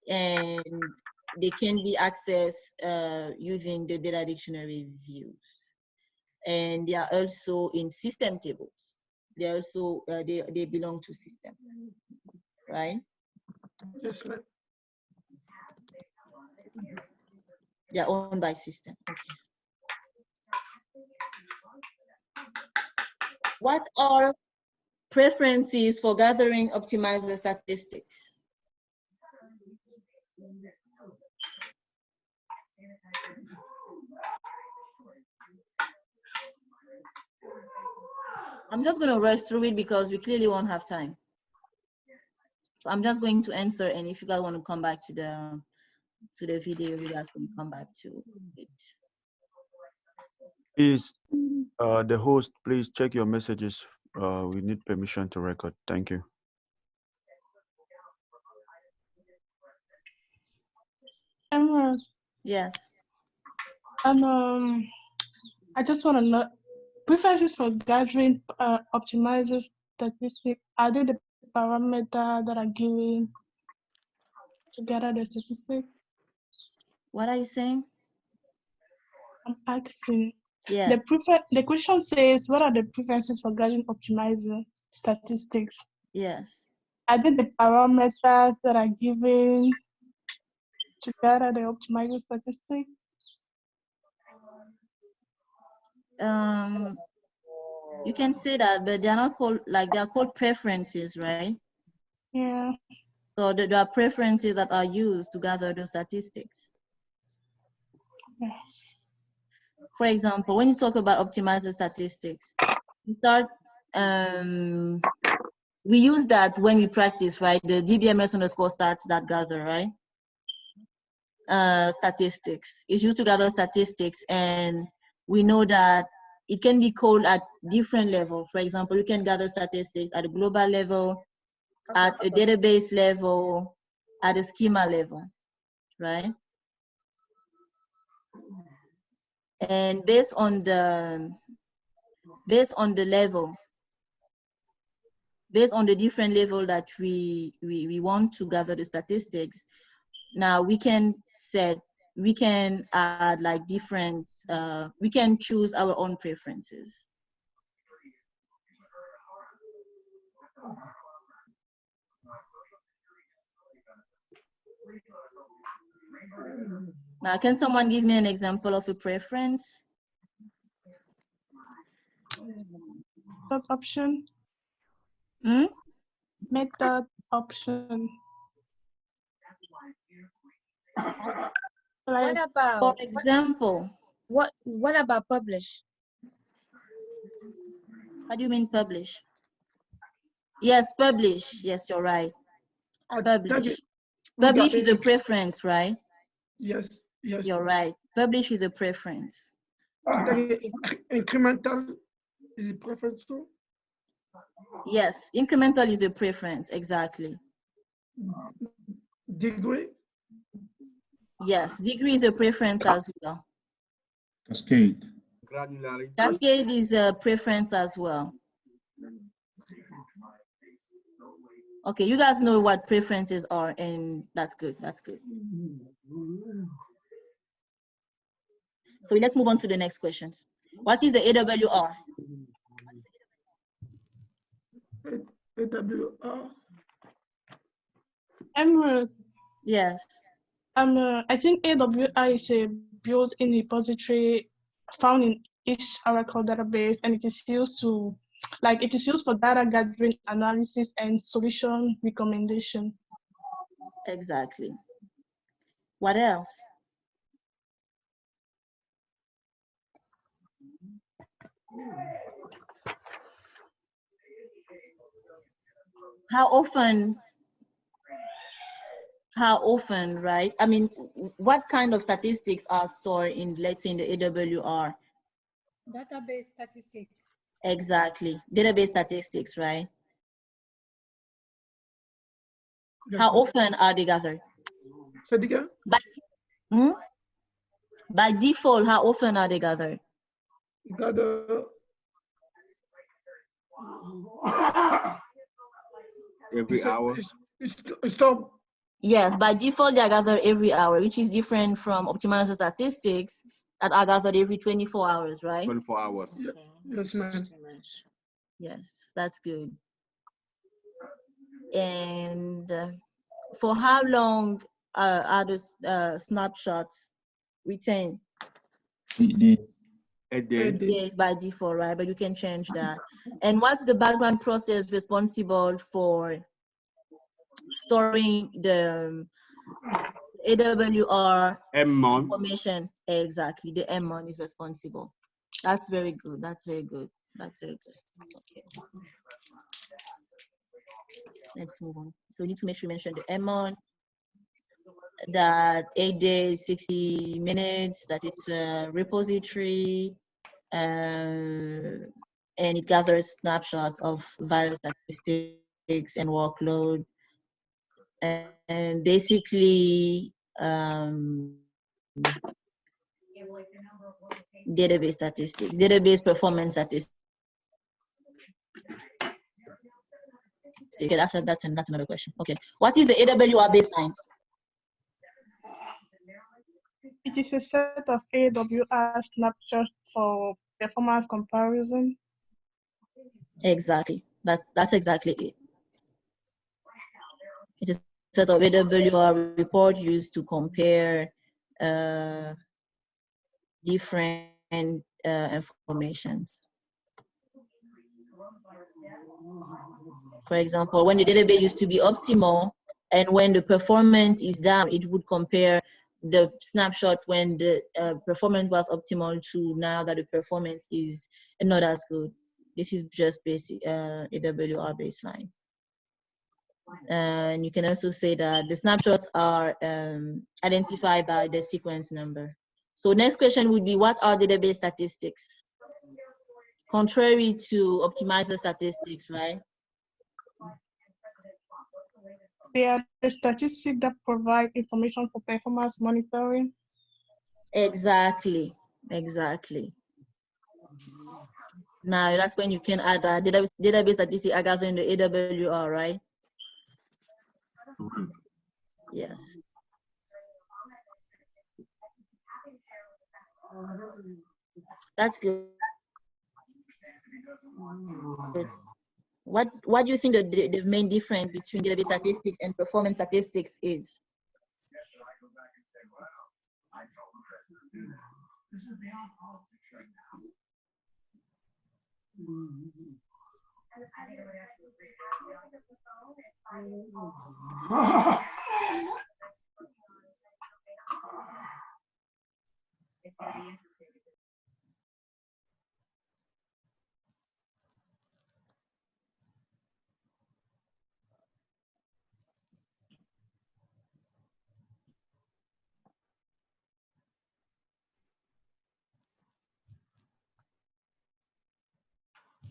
And they can be accessed using the data dictionary views. And they are also in system tables. They also they belong to system, right? Yes, ma'am. They are owned by system. Okay. What are preferences for gathering optimizer statistics? I'm just going to rush through it because we clearly won't have time. So I'm just going to answer, and if you guys want to come back to the video, you guys can come back to it. Please, the host, please check your messages. We need permission to record. Thank you. Emerald. Yes. I just want to know preferences for gathering optimizers statistics. Are they the parameters that are given to gather the statistics? What are you saying? I'm asking. Yeah. The question says, what are the preferences for gathering optimizer statistics? Yes. Are they the parameters that are given to gather the optimizer statistics? You can say that, but they're not called, like, they're called preferences, right? Yeah. So there are preferences that are used to gather those statistics. Yeah. For example, when you talk about optimizer statistics, you start, we use that when we practice, right? The DBMS_stats.gather, right? Statistics. It's used to gather statistics, and we know that it can be called at different levels. For example, you can gather statistics at a global level, at a database level, at a schema level, right? And based on the level, based on the different level that we want to gather the statistics, now we can add like different, we can choose our own preferences. Now, can someone give me an example of a preference? Method option. Method option. What about, for example, what about publish? How do you mean publish? Yes, publish. Yes, you're right. Publish. Publish is a preference, right? Yes, Yes. You're right. Publish is a preference. I think incremental is a preference too. Yes, incremental is a preference, exactly. Degree. Yes, degree is a preference as well. Cascade. Granularity. Cascade is a preference as well. Okay, you guys know what preferences are, and that's good, that's good. So let's move on to the next questions. What is the AWR? AWR. Yes. I think AWR is a built-in repository found in each Oracle database, and it is used to, it is used for data gathering, analysis, and solution recommendation. Exactly. What else? How often, right? I mean, what kind of statistics are stored in, let's say, in the AWR? Database statistics. Exactly. Database statistics, right? How often are they gathered? By default, how often are they gathered? Every hour. Stop. Yes, by default, they are gathered every hour, which is different from optimizer statistics that are gathered every 24 hours, right? 24 hours. Yes, ma'am. Yes, that's good. And for how long are the snapshots retained? 8 days. 8 days. Yes, by default, right? But you can change that. And what's the background process responsible for storing the AWR M-mon information? Exactly, the M-mon is responsible. That's very good. That's very good. That's very good. Okay. Let's move on. So we need to make sure we mention the M-mon, that 8 days, 60 minutes, that it's a repository, and it gathers snapshots of virus statistics and workload, and basically database statistics, database performance statistics. Okay, actually, that's another question. Okay, what is the AWR baseline? It is a set of AWR snapshots for performance comparison. Exactly. That's exactly it. It is a set of AWR report used to compare different informations. For example, when the database used to be optimal and when the performance is down, it would compare the snapshot when the performance was optimal to now that the performance is not as good. This is just basic AWR baseline. And you can also say that the snapshots are identified by the sequence number. So next question would be, what are database statistics? Contrary to optimizer statistics, right? They are the statistics that provide information for performance monitoring. Exactly, exactly. Now that's when you can add a database statistics are gathered in the AWR, right? Yes. That's good. What do you think the main difference between database statistics and performance statistics is?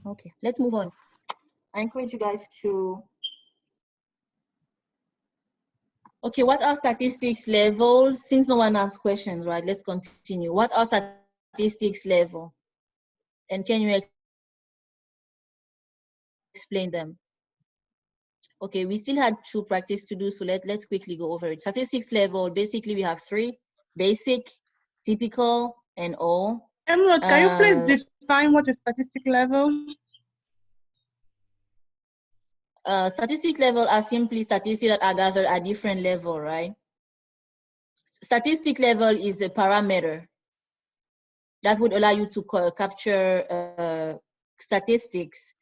Okay, let's move on. I encourage you guys to. Okay, what are statistics levels? Since no one has questions, right? Let's continue. What are statistics level? And can you explain them? Okay, we still had 2 practice to do, so let's quickly go over it. Statistics level, basically we have 3: basic, typical, and all. Emerald, can you please define what is statistic level? Statistic level are simply statistics that are gathered at different level, right? Statistic level is a parameter that would allow you to capture statistics.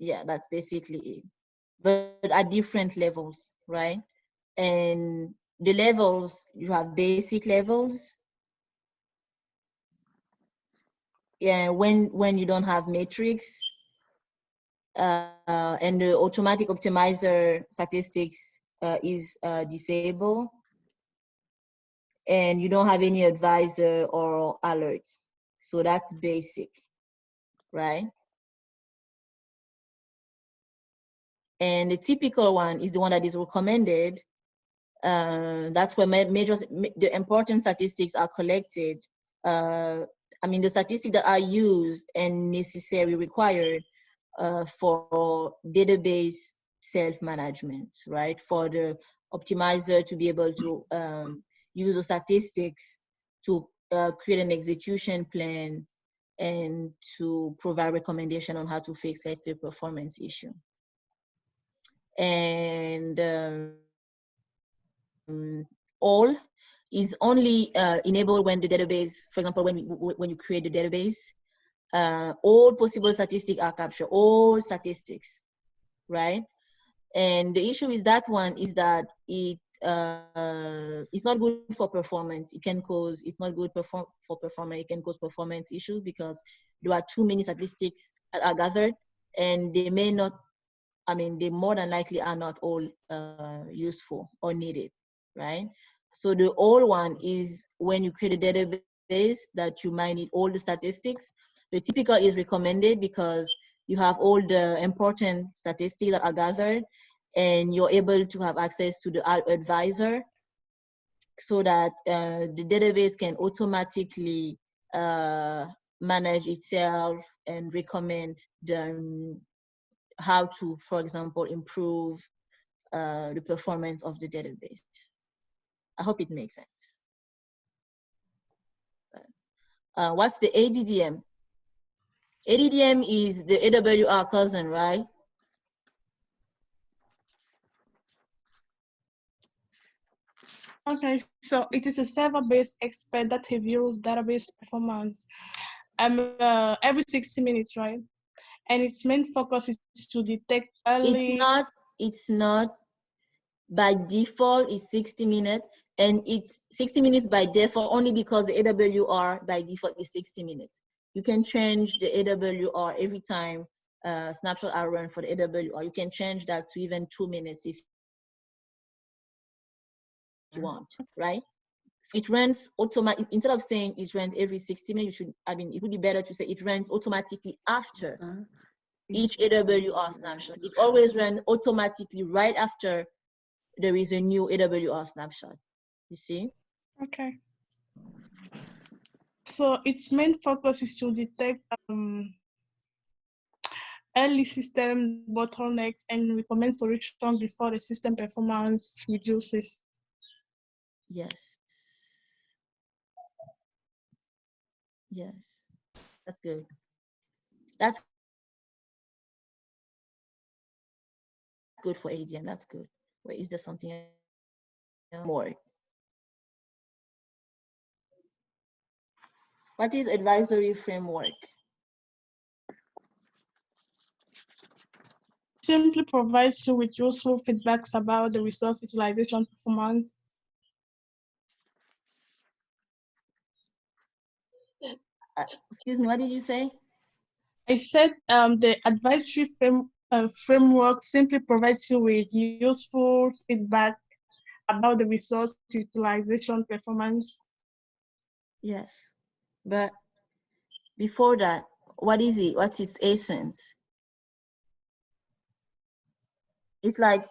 Yeah, that's basically it. But at different levels, right? And the levels, you have basic levels. Yeah, when you don't have matrix, and the automatic optimizer statistics is disabled, and you don't have any advisor or alerts. So that's basic, right? And the typical one is the one that is recommended. That's where the important statistics are collected. I mean, the statistics that are used and necessary required for database self-management, right? For the optimizer to be able to use the statistics to create an execution plan and to provide recommendation on how to fix, let's say, performance issue. And all is only enabled when the database, for example, when you create the database, all possible statistics are captured, all statistics, right? And the issue with that one is that it's not good for performance. It can cause, it's not good for performance. It can cause performance issues because there are too many statistics that are gathered, and they may not, I mean, they more than likely are not all useful or needed, right? So the old one is when you create a database that you might need all the statistics. The typical is recommended because you have all the important statistics that are gathered, and you're able to have access to the advisor so that the database can automatically manage itself and recommend how to, for example, improve the performance of the database. I hope it makes sense. What's the ADDM? ADDM is the AWR cousin, right? Okay, so it is a server-based expert that reviews database performance every 60 minutes, right? And its main focus is to detect early. It's not by default. It's 60 minutes, and it's 60 minutes by default only because the AWR by default is 60 minutes. You can change the AWR every time snapshot are run for the AWR. You can change that to even 2 minutes if you want, right? So it runs automatic. Instead of saying it runs every 60 minutes, you should, I mean, it would be better to say it runs automatically after each AWR snapshot. It always runs automatically right after there is a new AWR snapshot. You see? Okay. So its main focus is to detect early system bottlenecks and recommend solutions before the system performance reduces. Yes. Yes. That's good. That's good for ADM. That's good. Wait, is there something more? What is advisory framework? Simply provides you with useful feedbacks about the resource utilization performance. Excuse me, what did you say? I said the advisory framework simply provides you with useful feedback about the resource utilization performance. Yes, but before that, what is it? What's its essence? It's like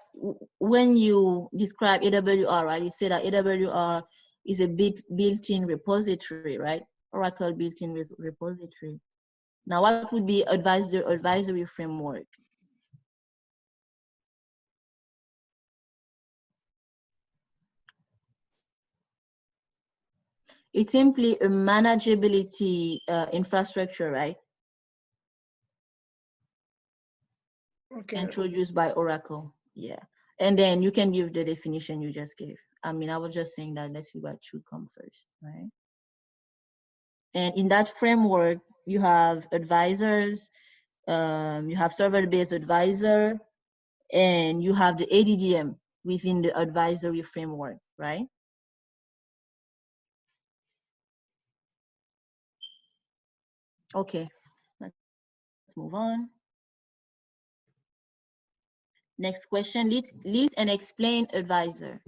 when you describe AWR, right? You say that AWR is a built-in repository, right? Oracle built-in repository. Now, what would be advisory framework? It's simply a manageability infrastructure, right? Okay. Introduced by Oracle, yeah. And then you can give the definition you just gave. I mean, I was just saying that, let's see what should come first, right? And in that framework, you have advisors, you have server-based advisor, and you have the ADDM within the advisory framework, right? Okay, let's move on. Next question, list and explain advisor.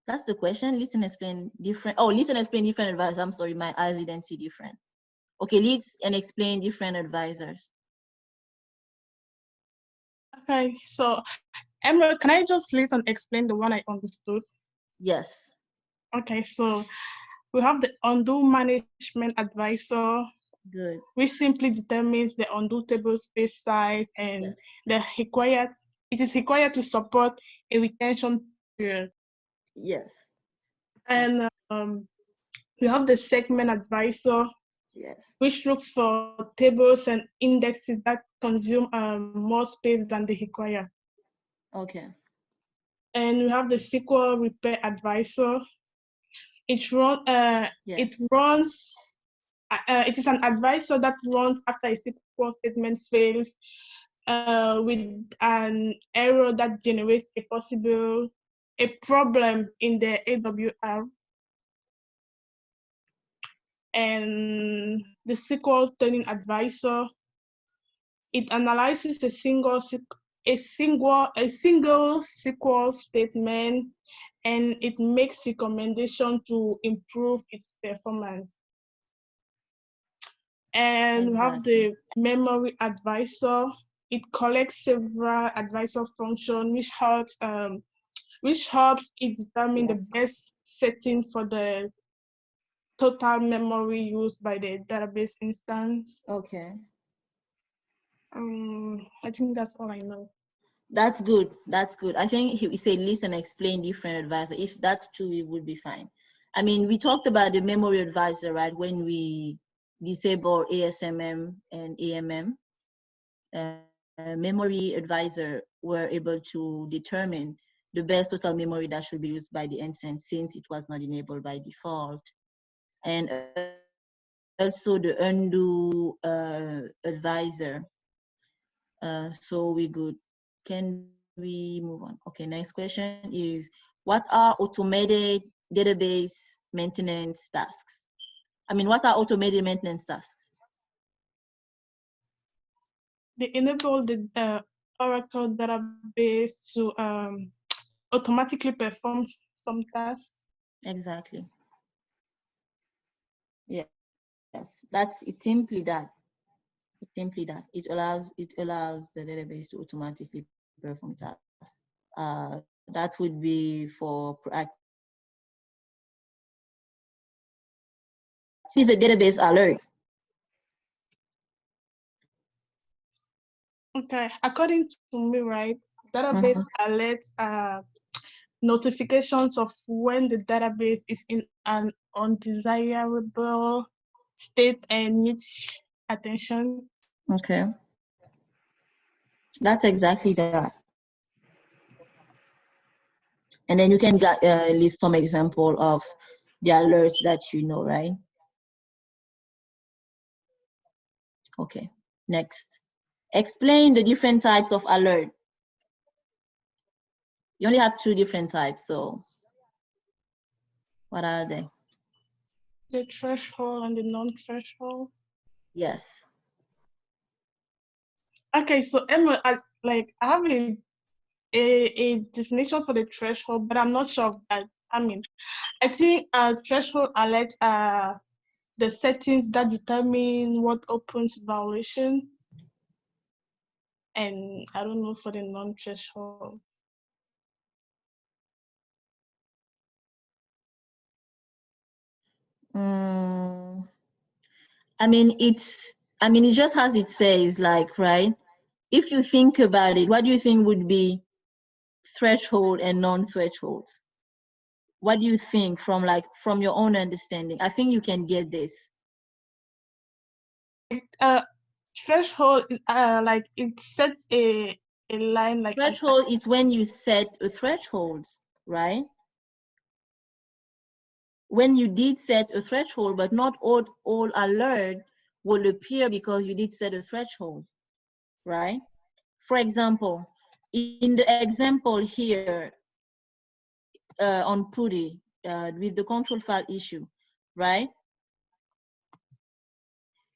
That's the question, list and explain different, oh, list and explain different advisors. I'm sorry, my eyes didn't see different. Okay, list and explain different advisors. Okay, so Emma, can I just list and explain the one I understood? Yes. Okay, so we have the undo management advisor. Good. Which simply determines the undo table space size and it is required to support a retention period. Yes. And we have the segment advisor. Yes. Which looks for tables and indexes that consume more space than they require. Okay. And we have the SQL repair advisor. It is an advisor that runs after a SQL statement fails with an error that generates a problem in the AWR. And the SQL turning advisor, it analyzes a single SQL statement, and it makes recommendation to improve its performance. And we have the memory advisor. It collects several advisor functions, which helps it determine the best setting for the total memory used by the database instance. Okay. I think that's all I know. That's good. That's good. I think he said list and explain different advisor. If that's true, it would be fine. I mean, we talked about the memory advisor, right? When we disable ASMM and AMM, memory advisor were able to determine the best total memory that should be used by the instance since it was not enabled by default. And also the undo advisor. So we good. Can we move on? Okay, next question is, what are automated database maintenance tasks? I mean, what are automated maintenance tasks? They enable the Oracle database to automatically perform some tasks. Exactly. Yes, it's simply that. It's simply that. It allows the database to automatically perform tasks. That would be for proactive. This is a database alert. Okay, according to me, right, database alerts are notifications of when the database is in an undesirable state and needs attention. Okay. That's exactly that. And then you can list some example of the alerts that you know, right? Okay, next. Explain the different types of alert. You only have 2 different types, so what are they? The threshold and the non-threshold. Yes. Okay, so Emma, I have a definition for the threshold, but I'm not sure of that. I mean, I think threshold alerts are the settings that determine what opens violation, and I don't know for the non-threshold. I mean, it's just as it says, like, right? If you think about it, what do you think would be threshold and non-threshold? What do you think from your own understanding? I think you can get this. Threshold is like it sets a line like threshold is when you set a threshold, right? When you did set a threshold, but not all alert will appear because you did set a threshold, right? For example, in the example here on PUDI with the control file issue, right?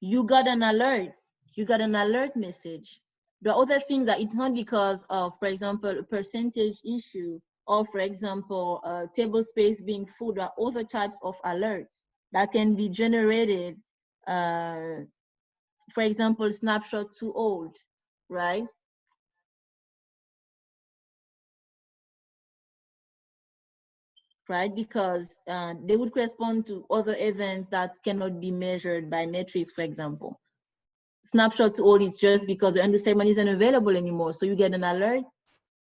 You got an alert. You got an alert message. The other thing that it's not because of, for example, a percentage issue, or for example, table space being full. There are other types of alerts that can be generated. For example, snapshot too old, right? Right, because they would correspond to other events that cannot be measured by metrics, for example. Snapshot too old is just because the undo segment isn't available anymore, so you get an alert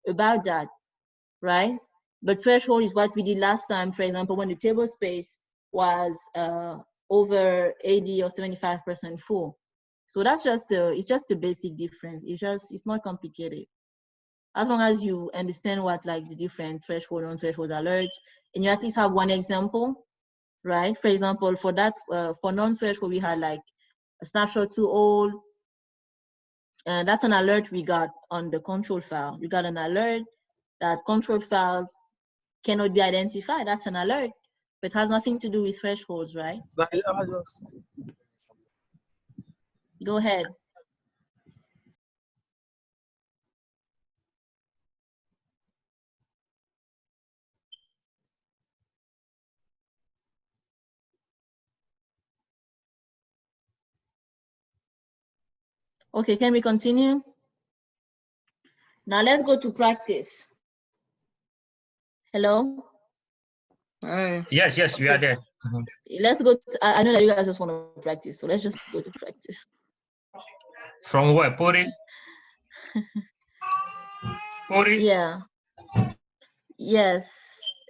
about that, right? But threshold is what we did last time, for example, when the table space was over 80 or 75% full. So that's just it's just a basic difference. It's not complicated. As long as you understand what like the different threshold and non-threshold alerts, and you at least have one example, right? For example, for that, for non-threshold, we had like a snapshot too old, and that's an alert we got on the control file. We got an alert that control files cannot be identified. That's an alert, but it has nothing to do with thresholds, right? Go ahead. Okay, can we continue? Now let's go to practice. Hello? Yes, we are there. Let's go to, I know that you guys just want to practice, so let's just go to practice. From where, Puri? Puri? Yeah. Yes.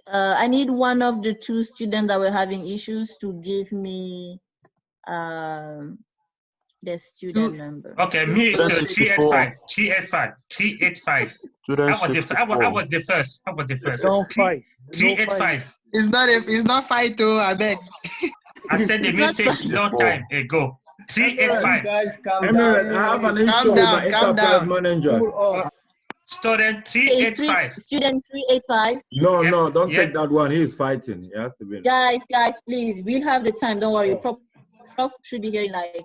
I need one of the two students that were having issues to give me the student number. Okay, me is 385. 385. I was the first. I was the first. Don't fight. 385. It's not fight too, I beg. I sent the message long time ago. 385. Guys, Emirates, I have an issue with my enterprise manager. Student 385. Student 385. No, don't take that one. He is fighting. He has to be. Guys, please, we'll have the time. Don't worry. Prof should be here in like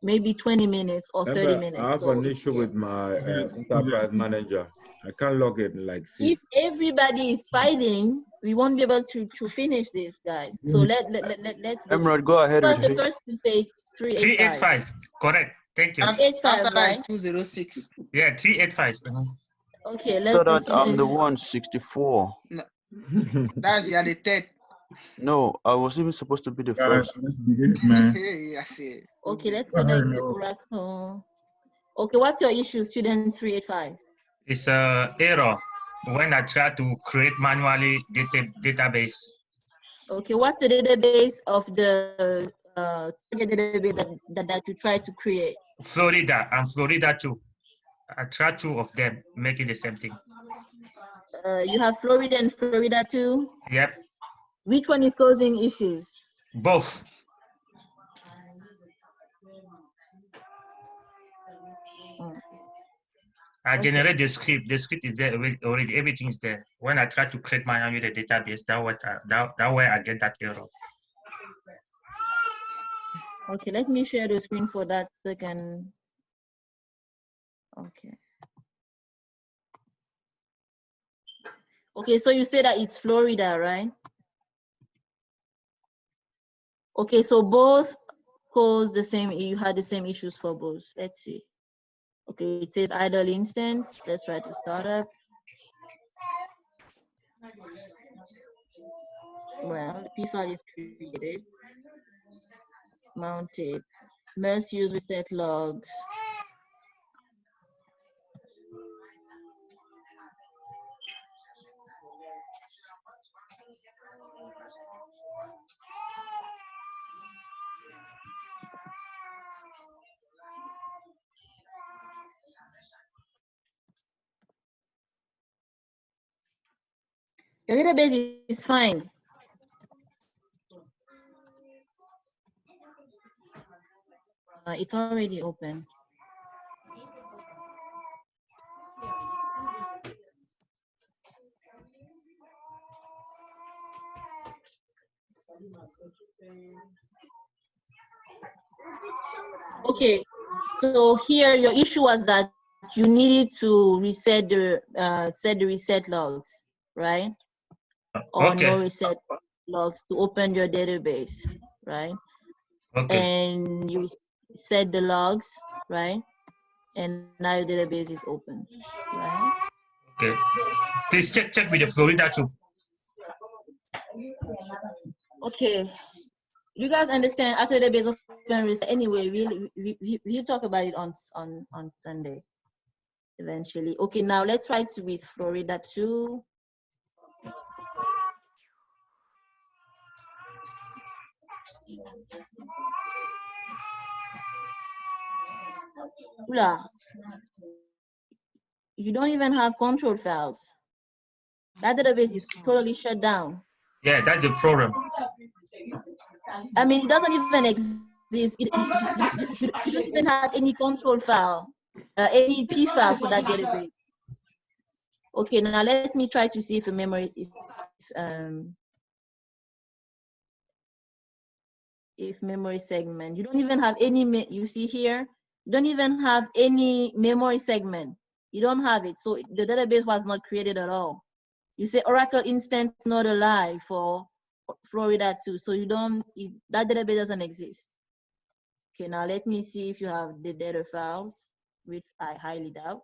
maybe 20 minutes or 30 minutes. I have an issue with my enterprise manager. I can't log it in like 6. If everybody is fighting, we won't be able to finish this, guys. So let's do Emerald, go ahead with the first to say 385. 385. Correct. Thank you. 385, right? 206. Yeah, 385. Okay, So let's that I'm the 164. No. That's the other third. No, I was even supposed to be the first. Let's begin, man. Hey, I see. Okay, let's connect to Oracle. Okay, what's your issue, student 385? It's a error when I try to create manually database. Okay, what's the database of the target database that you try to create? Florida and Florida too. I try 2 of them, making the same thing. You have Florida and Florida too? Yep. Which one is causing issues? Both. I generate the script. The script is there already. Everything is there. When I try to create manually the database, that way I get that error. Okay, let me share the screen for that second. Okay. Okay, so you say that it's Florida, right? Okay, so both caused the same, you had the same issues for both. Let's see. Okay, it says idle instance. Let's try to start up. Well, the P file is created, mounted. Must use reset logs. Your database is fine. It's already open. Okay, so here your issue was that you needed to reset the set the reset logs, right? Or Okay. no reset logs to open your database, right? Okay. And you set the logs, right? And now your database is open, right? Okay. Please check with the Florida too. Okay. You guys understand after the database open reset anyway, we'll talk about it on Sunday eventually. Okay, now let's try to with Florida too. Ula, you don't even have control files. That database is totally shut down. Yeah, that's the problem. I mean, it doesn't even exist. You don't even have any control file, any P file for that database. Okay, now let me try to see if a memory, if memory segment. You don't even have any. You see here, you don't even have any memory segment. You don't have it, so the database was not created at all. You say Oracle instance not alive for Florida too, so you don't. That database doesn't exist. Okay, now let me see if you have the data files, which I highly doubt.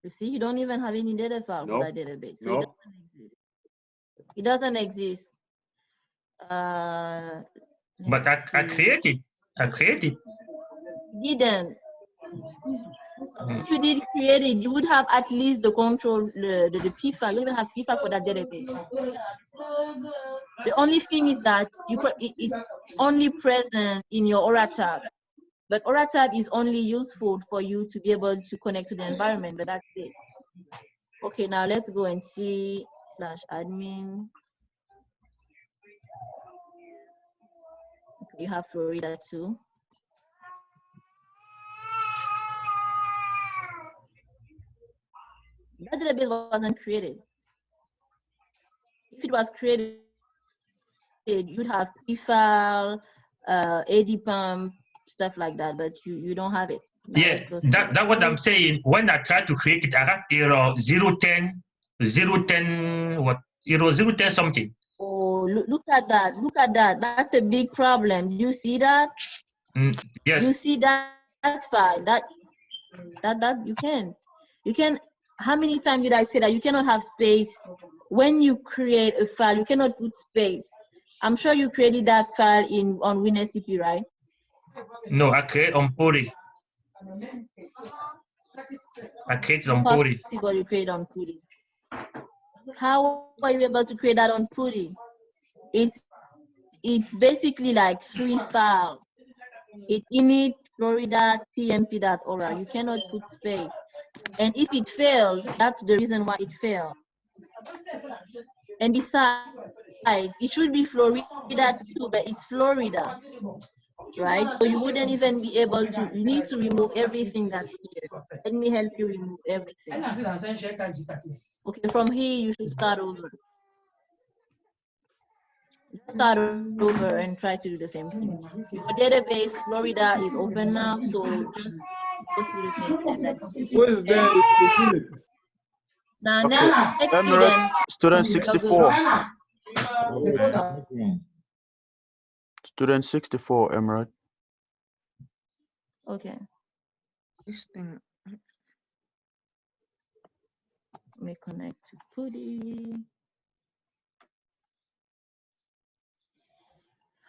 You see, you don't even have any data file for that database. So Nope. it doesn't exist. But I created. I created. Didn't. If you did create it, you would have at least the control, the P file. You don't even have P file for that database. The only thing is that it's only present in your Aura tab. But Aura tab is only useful for you to be able to connect to the environment, but that's it. Okay, now let's go and see /admin. Okay, you have Florida too. That database wasn't created. If it was created, you'd have P-file, AD pump, stuff like that, but you don't have it. Now Yeah, that's what I'm saying. When I try to create it, I have error 010, 010, what? Error 010 something. Oh, look at that. Look at that. That's a big problem. You see that? Yes. You see that file? That you can. How many times did I say that you cannot have space when you create a file? You cannot put space. I'm sure you created that file on WinSCP, right? No, I create on Puri. I created on Puri. Possible you create on Puri. How are you able to create that on Puri? It's basically like 3 files. It's init, Florida, tmp.aura. You cannot put space. And if it failed, that's the reason why it failed. And besides, it should be Florida too, but it's Florida, right? So you wouldn't even be able to, you need to remove everything that's here. Let me help you remove everything. Okay, from here, you should start over. Start over and try to do the same thing. Your database, Florida, is open now, so just go through the same step that you did. Now, Okay. next student. Student 64. Student 64, Emirate. Okay. This thing. Let me connect to Pudi.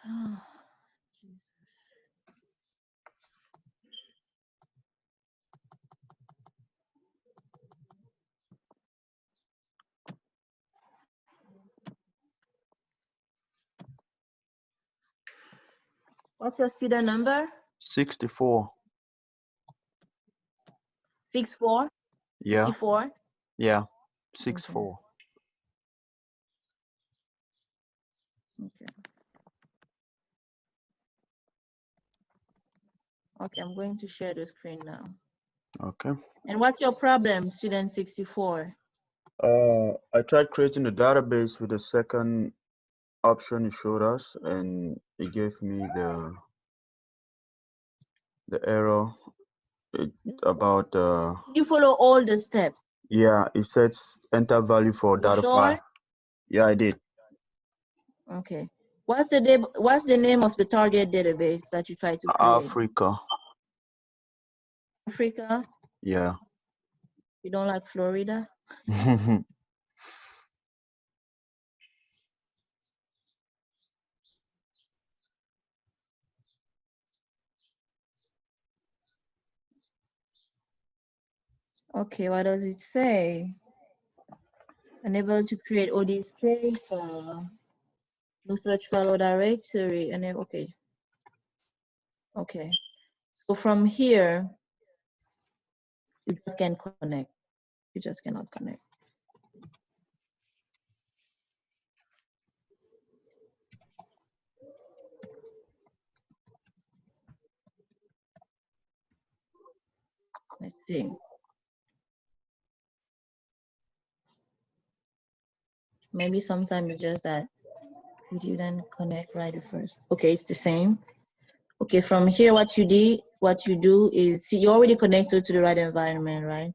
Oh, Jesus. What's your student number? 64. 64? Yeah. 64? Yeah. 64. Okay. Okay, I'm going to share the screen now. Okay. And what's your problem, student 64? I tried creating the database with the second option it showed us, and it gave me the error about You follow all the steps. yeah, it says enter value for You data file. sure? Yeah, I did. Okay. What's the name of the target database that you try to create? Africa. Africa? Yeah. You don't like Florida? Okay, what does it say? Unable to create OD space, no search follow directory, and then, okay. Okay. So from here, you just can connect. You just cannot connect. Let's see. Maybe sometimes it's just that you didn't connect right at first. Okay, it's the same. Okay, from here, what you do is, see, you already connected to the right environment, right?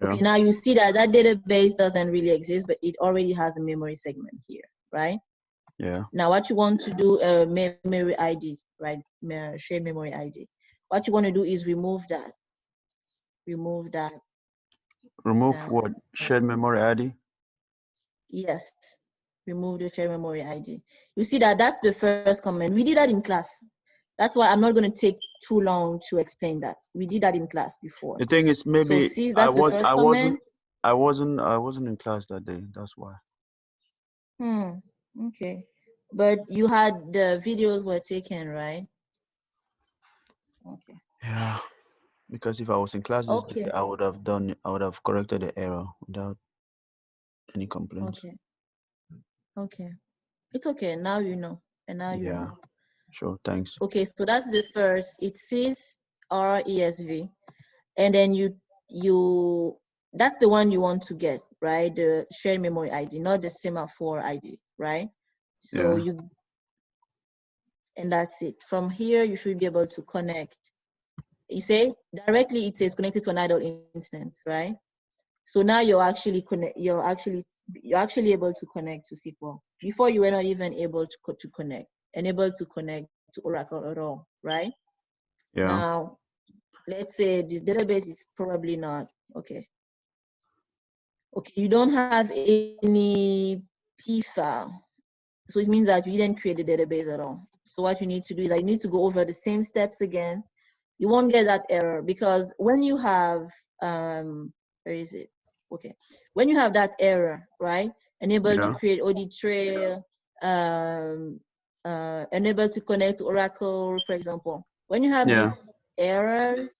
Yeah. Okay, now you see that database doesn't really exist, but it already has a memory segment here, right? Yeah. Now, what you want to do, memory ID, right? Shared memory ID. What you want to do is remove that. Remove that. Remove what? Shared memory ID? Yes. Remove the shared memory ID. You see that that's the first comment. We did that in class. That's why I'm not going to take too long to explain that. We did that in class before. The thing is, maybe so see, that's the first comment. I wasn't in class that day. That's why. Okay. But you had the videos were taken, right? Okay. Yeah. Because if I was in class this day, I would have corrected the error without any complaints. Okay. Okay. It's okay. Now you know. And now you know. Sure. Thanks. Okay, so that's the first. It says RESV. And then that's the one you want to get, right? The shared memory ID, not the semaphore ID, right? So and that's it. From here, you should be able to connect. You say directly it says connected to an idle instance, right? So now you're actually able to connect to SQL. Before you were not even able to connect and able to connect to Oracle at all, right? Yeah. Now, let's say the database is probably not okay. Okay, you don't have any P file, so it means that you didn't create a database at all. So what you need to do is you need to go over the same steps again. You won't get that error because when you have where is it? Okay, when you have that error, right? Unable to create OD trail, unable to connect to Oracle, for example. When you have these errors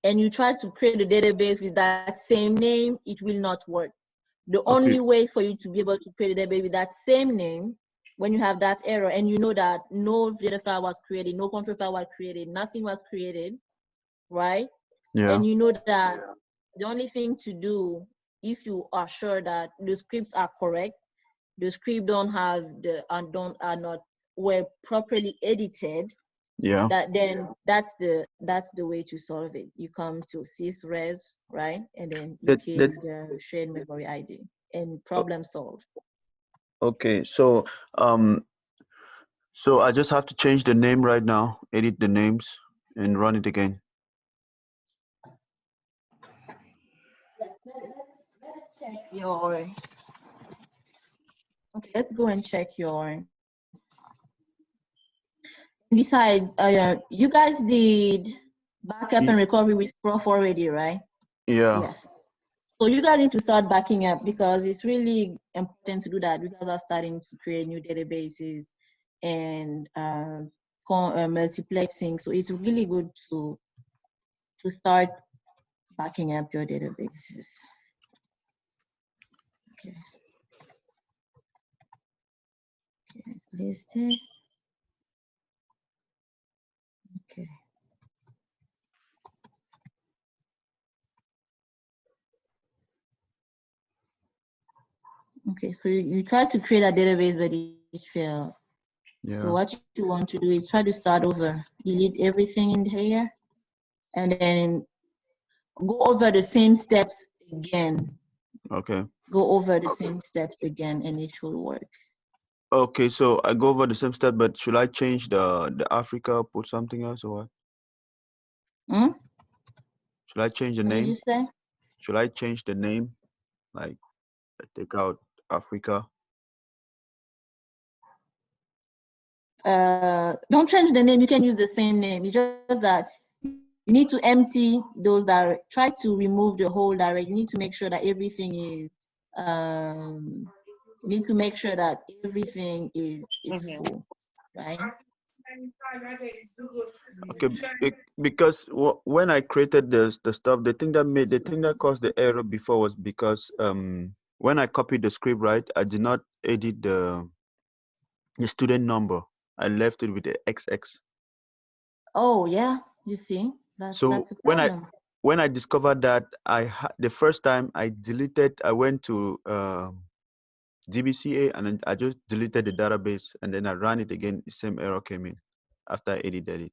and you try to create a database with that same name, it will not work. The only way for you to be able to create a database with that same name, when you have that error and you know that no data file was created, no control file was created, nothing was created, right? Yeah. And you know that the only thing to do, if you are sure that the scripts are correct, the script were properly edited, then that's the way to solve it. You come to sysres, right? And then you give the shared memory ID and problem solved. Okay, so so I just have to change the name right now, edit the names, and run it again. Let's check your. Okay, let's go and check your. Besides, you guys did backup and recovery with Prof already, right? Yeah. Yes. So you guys need to start backing up because it's really important to do that. You guys are starting to create new databases and multiplexing. So it's really good to start backing up your databases. Okay. Okay, it's listed. Okay. Okay, so you try to create a database, but it failed. Yeah. So what you want to do is try to start over. Delete everything in here, and then go over the same steps again. Okay. Go over the same steps again, and it should work. Okay, so I go over the same step, but should I change the Africa, put something else or what? Hmm? Should I change the What did name? you say? Should I change the name? Like take out Africa? Don't change the name. You can use the same name. It's just that you need to empty those direct. Try to remove the whole direct. You need to make sure that everything is. You need to make sure that everything is full, right? Okay, because when I created the stuff, the thing that caused the error before was because when I copied the script, right, I did not edit the student number. I left it with the XX. Oh yeah, you see, that's So a problem. when I discovered that, the first time I went to DBCA and then I just deleted the database and then I ran it again. The same error came in after I edited it.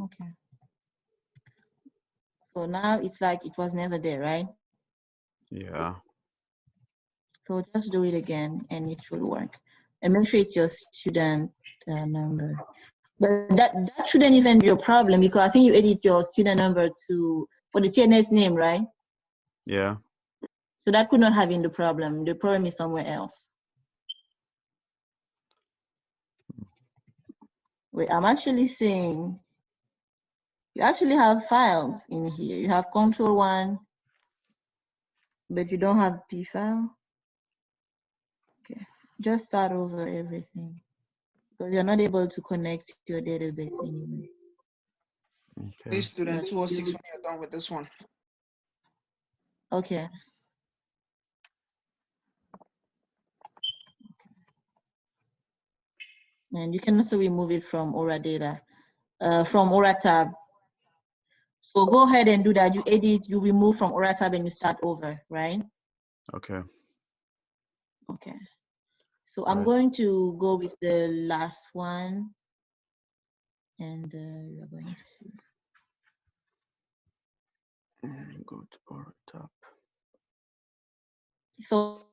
Okay. So now it's like it was never there, right? Yeah. So just do it again and it should work. And make sure it's your student number. But that shouldn't even be a problem because I think you edit your student number for the TNS name, right? Yeah. So that could not have been the problem. The problem is somewhere else. Wait, I'm actually saying you actually have files in here. You have control1, but you don't have P file. Okay, just start over everything because you're not able to connect to your database anyway. Okay. Please, student 206 when you're done with this one. Okay. And you can also remove it from Aura data, from Aura tab. So go ahead and do that. You edit, you remove from Aura tab and you start over, right? Okay. Okay. So I'm going to go with the last one and we're going to see. Go to Aura tab. So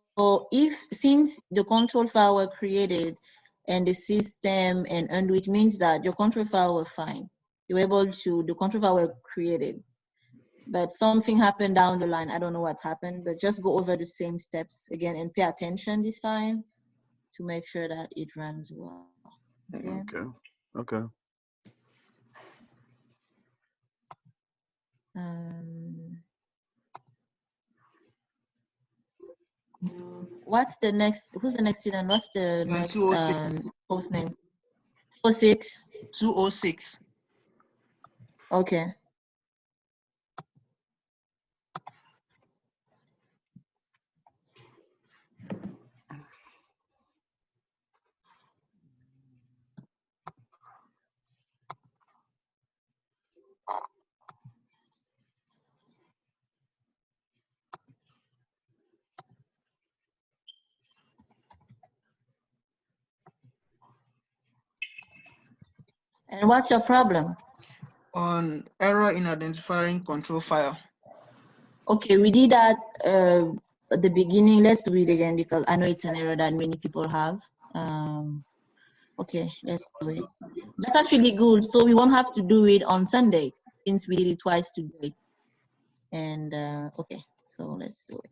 since the control file were created and the system and undo, it means that your control file were fine. You were able to, the control file were created, but something happened down the line. I don't know what happened, but just go over the same steps again and pay attention this time to make sure that it runs well. Okay. Okay. What's the next? Who's the next student? What's the next 206. post name? 206. 206. Okay. And what's your problem? On error in identifying control file. Okay, we did that at the beginning. Let's do it again because I know it's an error that many people have. Okay, let's do it. That's actually good. So we won't have to do it on Sunday since we did it twice today. And okay, so let's do it.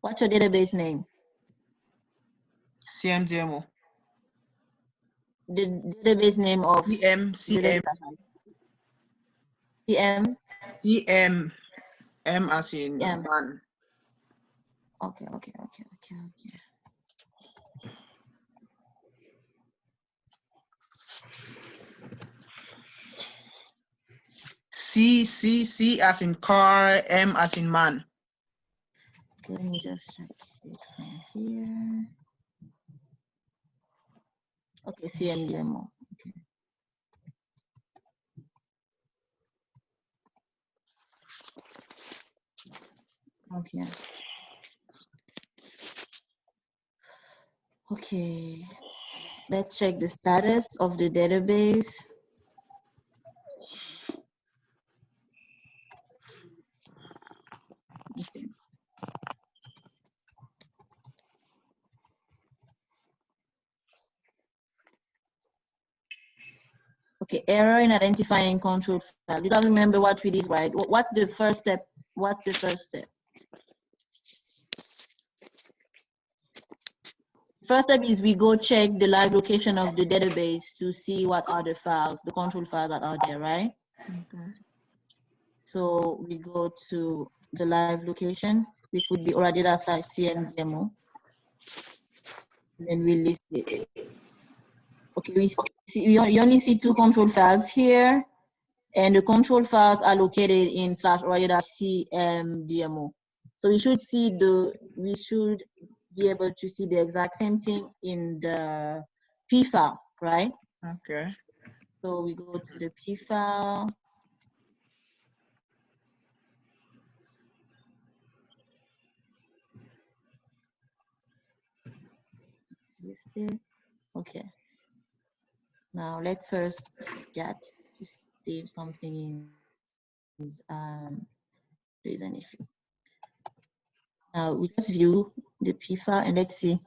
What's your database name? CMDMO. The database name of CM. CM. CM. M as in Yeah. man. Okay. C as in car, M as in man. Okay, let me just check it from here. Okay, CMDMO. Okay. Okay. Okay. Let's check the status of the database. Okay. Okay, error in identifying control file. You guys remember what we did, right? What's the first step? What's the first step? First step is we go check the live location of the database to see what are the files, the control files that are there, right? Okay. So we go to the live location, which would be oradata/cmdemo. Then we list it. Okay, we only see two control files here, and the control files are located in /oradata/cmdemo. So we should be able to see the exact same thing in the P file, right? Okay. So we go to the P file. Okay. Now let's first get to see if something is there's an issue. Now we just view the P file and let's see.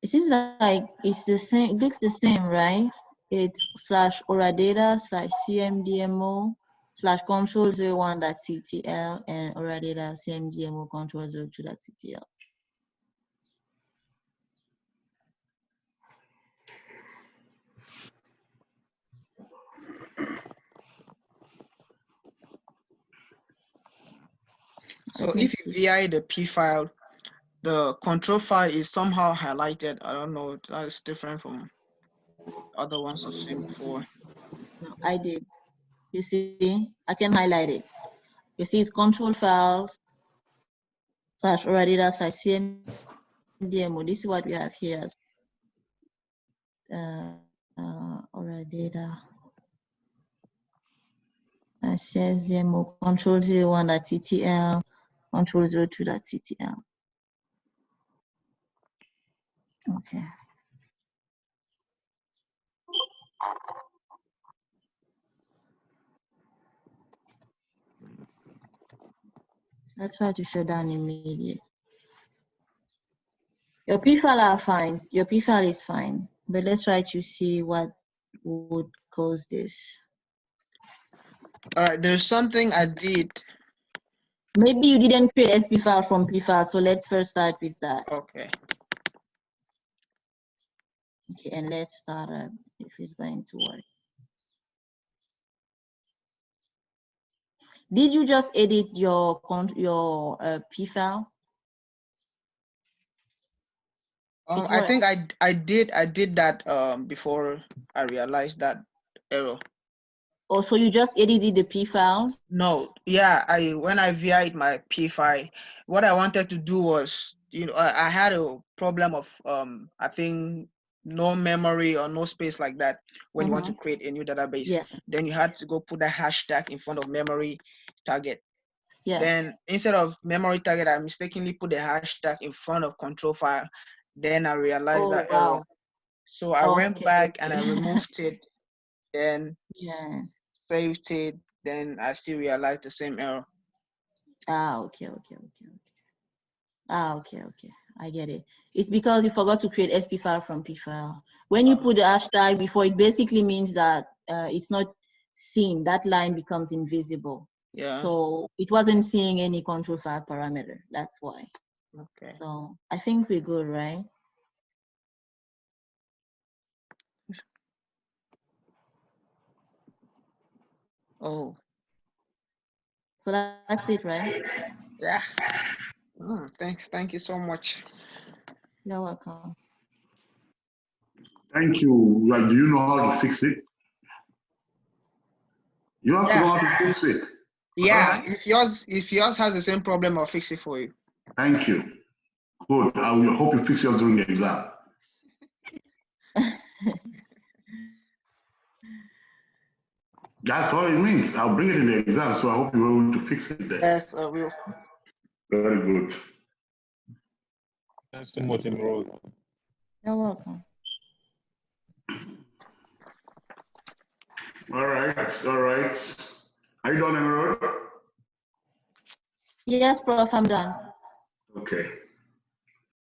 It seems like it's the same, looks the same, right? It's /oradata/cmdmo/control01.ctl and oradata/cmdmo/control02.ctl. So if you VI the P file, the control file is somehow highlighted. I don't know. That's different from other ones I've seen before. No, I did. You see, I can highlight it. You see, it's control files /oradata/cmdmo. This is what we have here as oradata. CSDMO control01.ttl, control02.ttl. Okay. Let's try to shut down immediate. Your P file are fine. Your P file is fine. But let's try to see what would cause this. All right, there's something I did. Maybe you didn't create SP file from P file, so let's first start with that. Okay. Okay, and let's start up if it's going to work. Did you just edit your P file? I think I did that before I realized that error. Oh, so you just edited the P files? No, yeah, when I VI'd my P file, what I wanted to do was, I had a problem of I think no memory or no space like that when you want to create a new database. Yeah. Then you had to go put a hashtag in front of memory target. Yes. Then instead of memory target, I mistakenly put a hashtag in front of control file. Then I realized that error. So I went back and I removed it. then Yeah. saved it, then I still realized the same error. Okay. Okay. I get it. It's because you forgot to create SP file from P file. When you put the hashtag before, it basically means that it's not seen. That line becomes invisible. Yeah. So it wasn't seeing any control file parameter. That's why. Okay. So I think we're good, right? Oh. So that's it, right? Yeah. Thanks. Thank you so much. You're welcome. Thank you. Like, do you know how to fix it? You have to know how to fix it. Yeah. If yours has the same problem, I'll fix it for you. Thank you. Good. I will hope you fix yours during the exam. That's what it means. I'll bring it in the exam, so I hope you're able to fix it there. Yes, I will. Very good. Thanks so much, Emerald. You're welcome. All right. Are you done, Emerald? Yes, Prof, I'm done. Okay.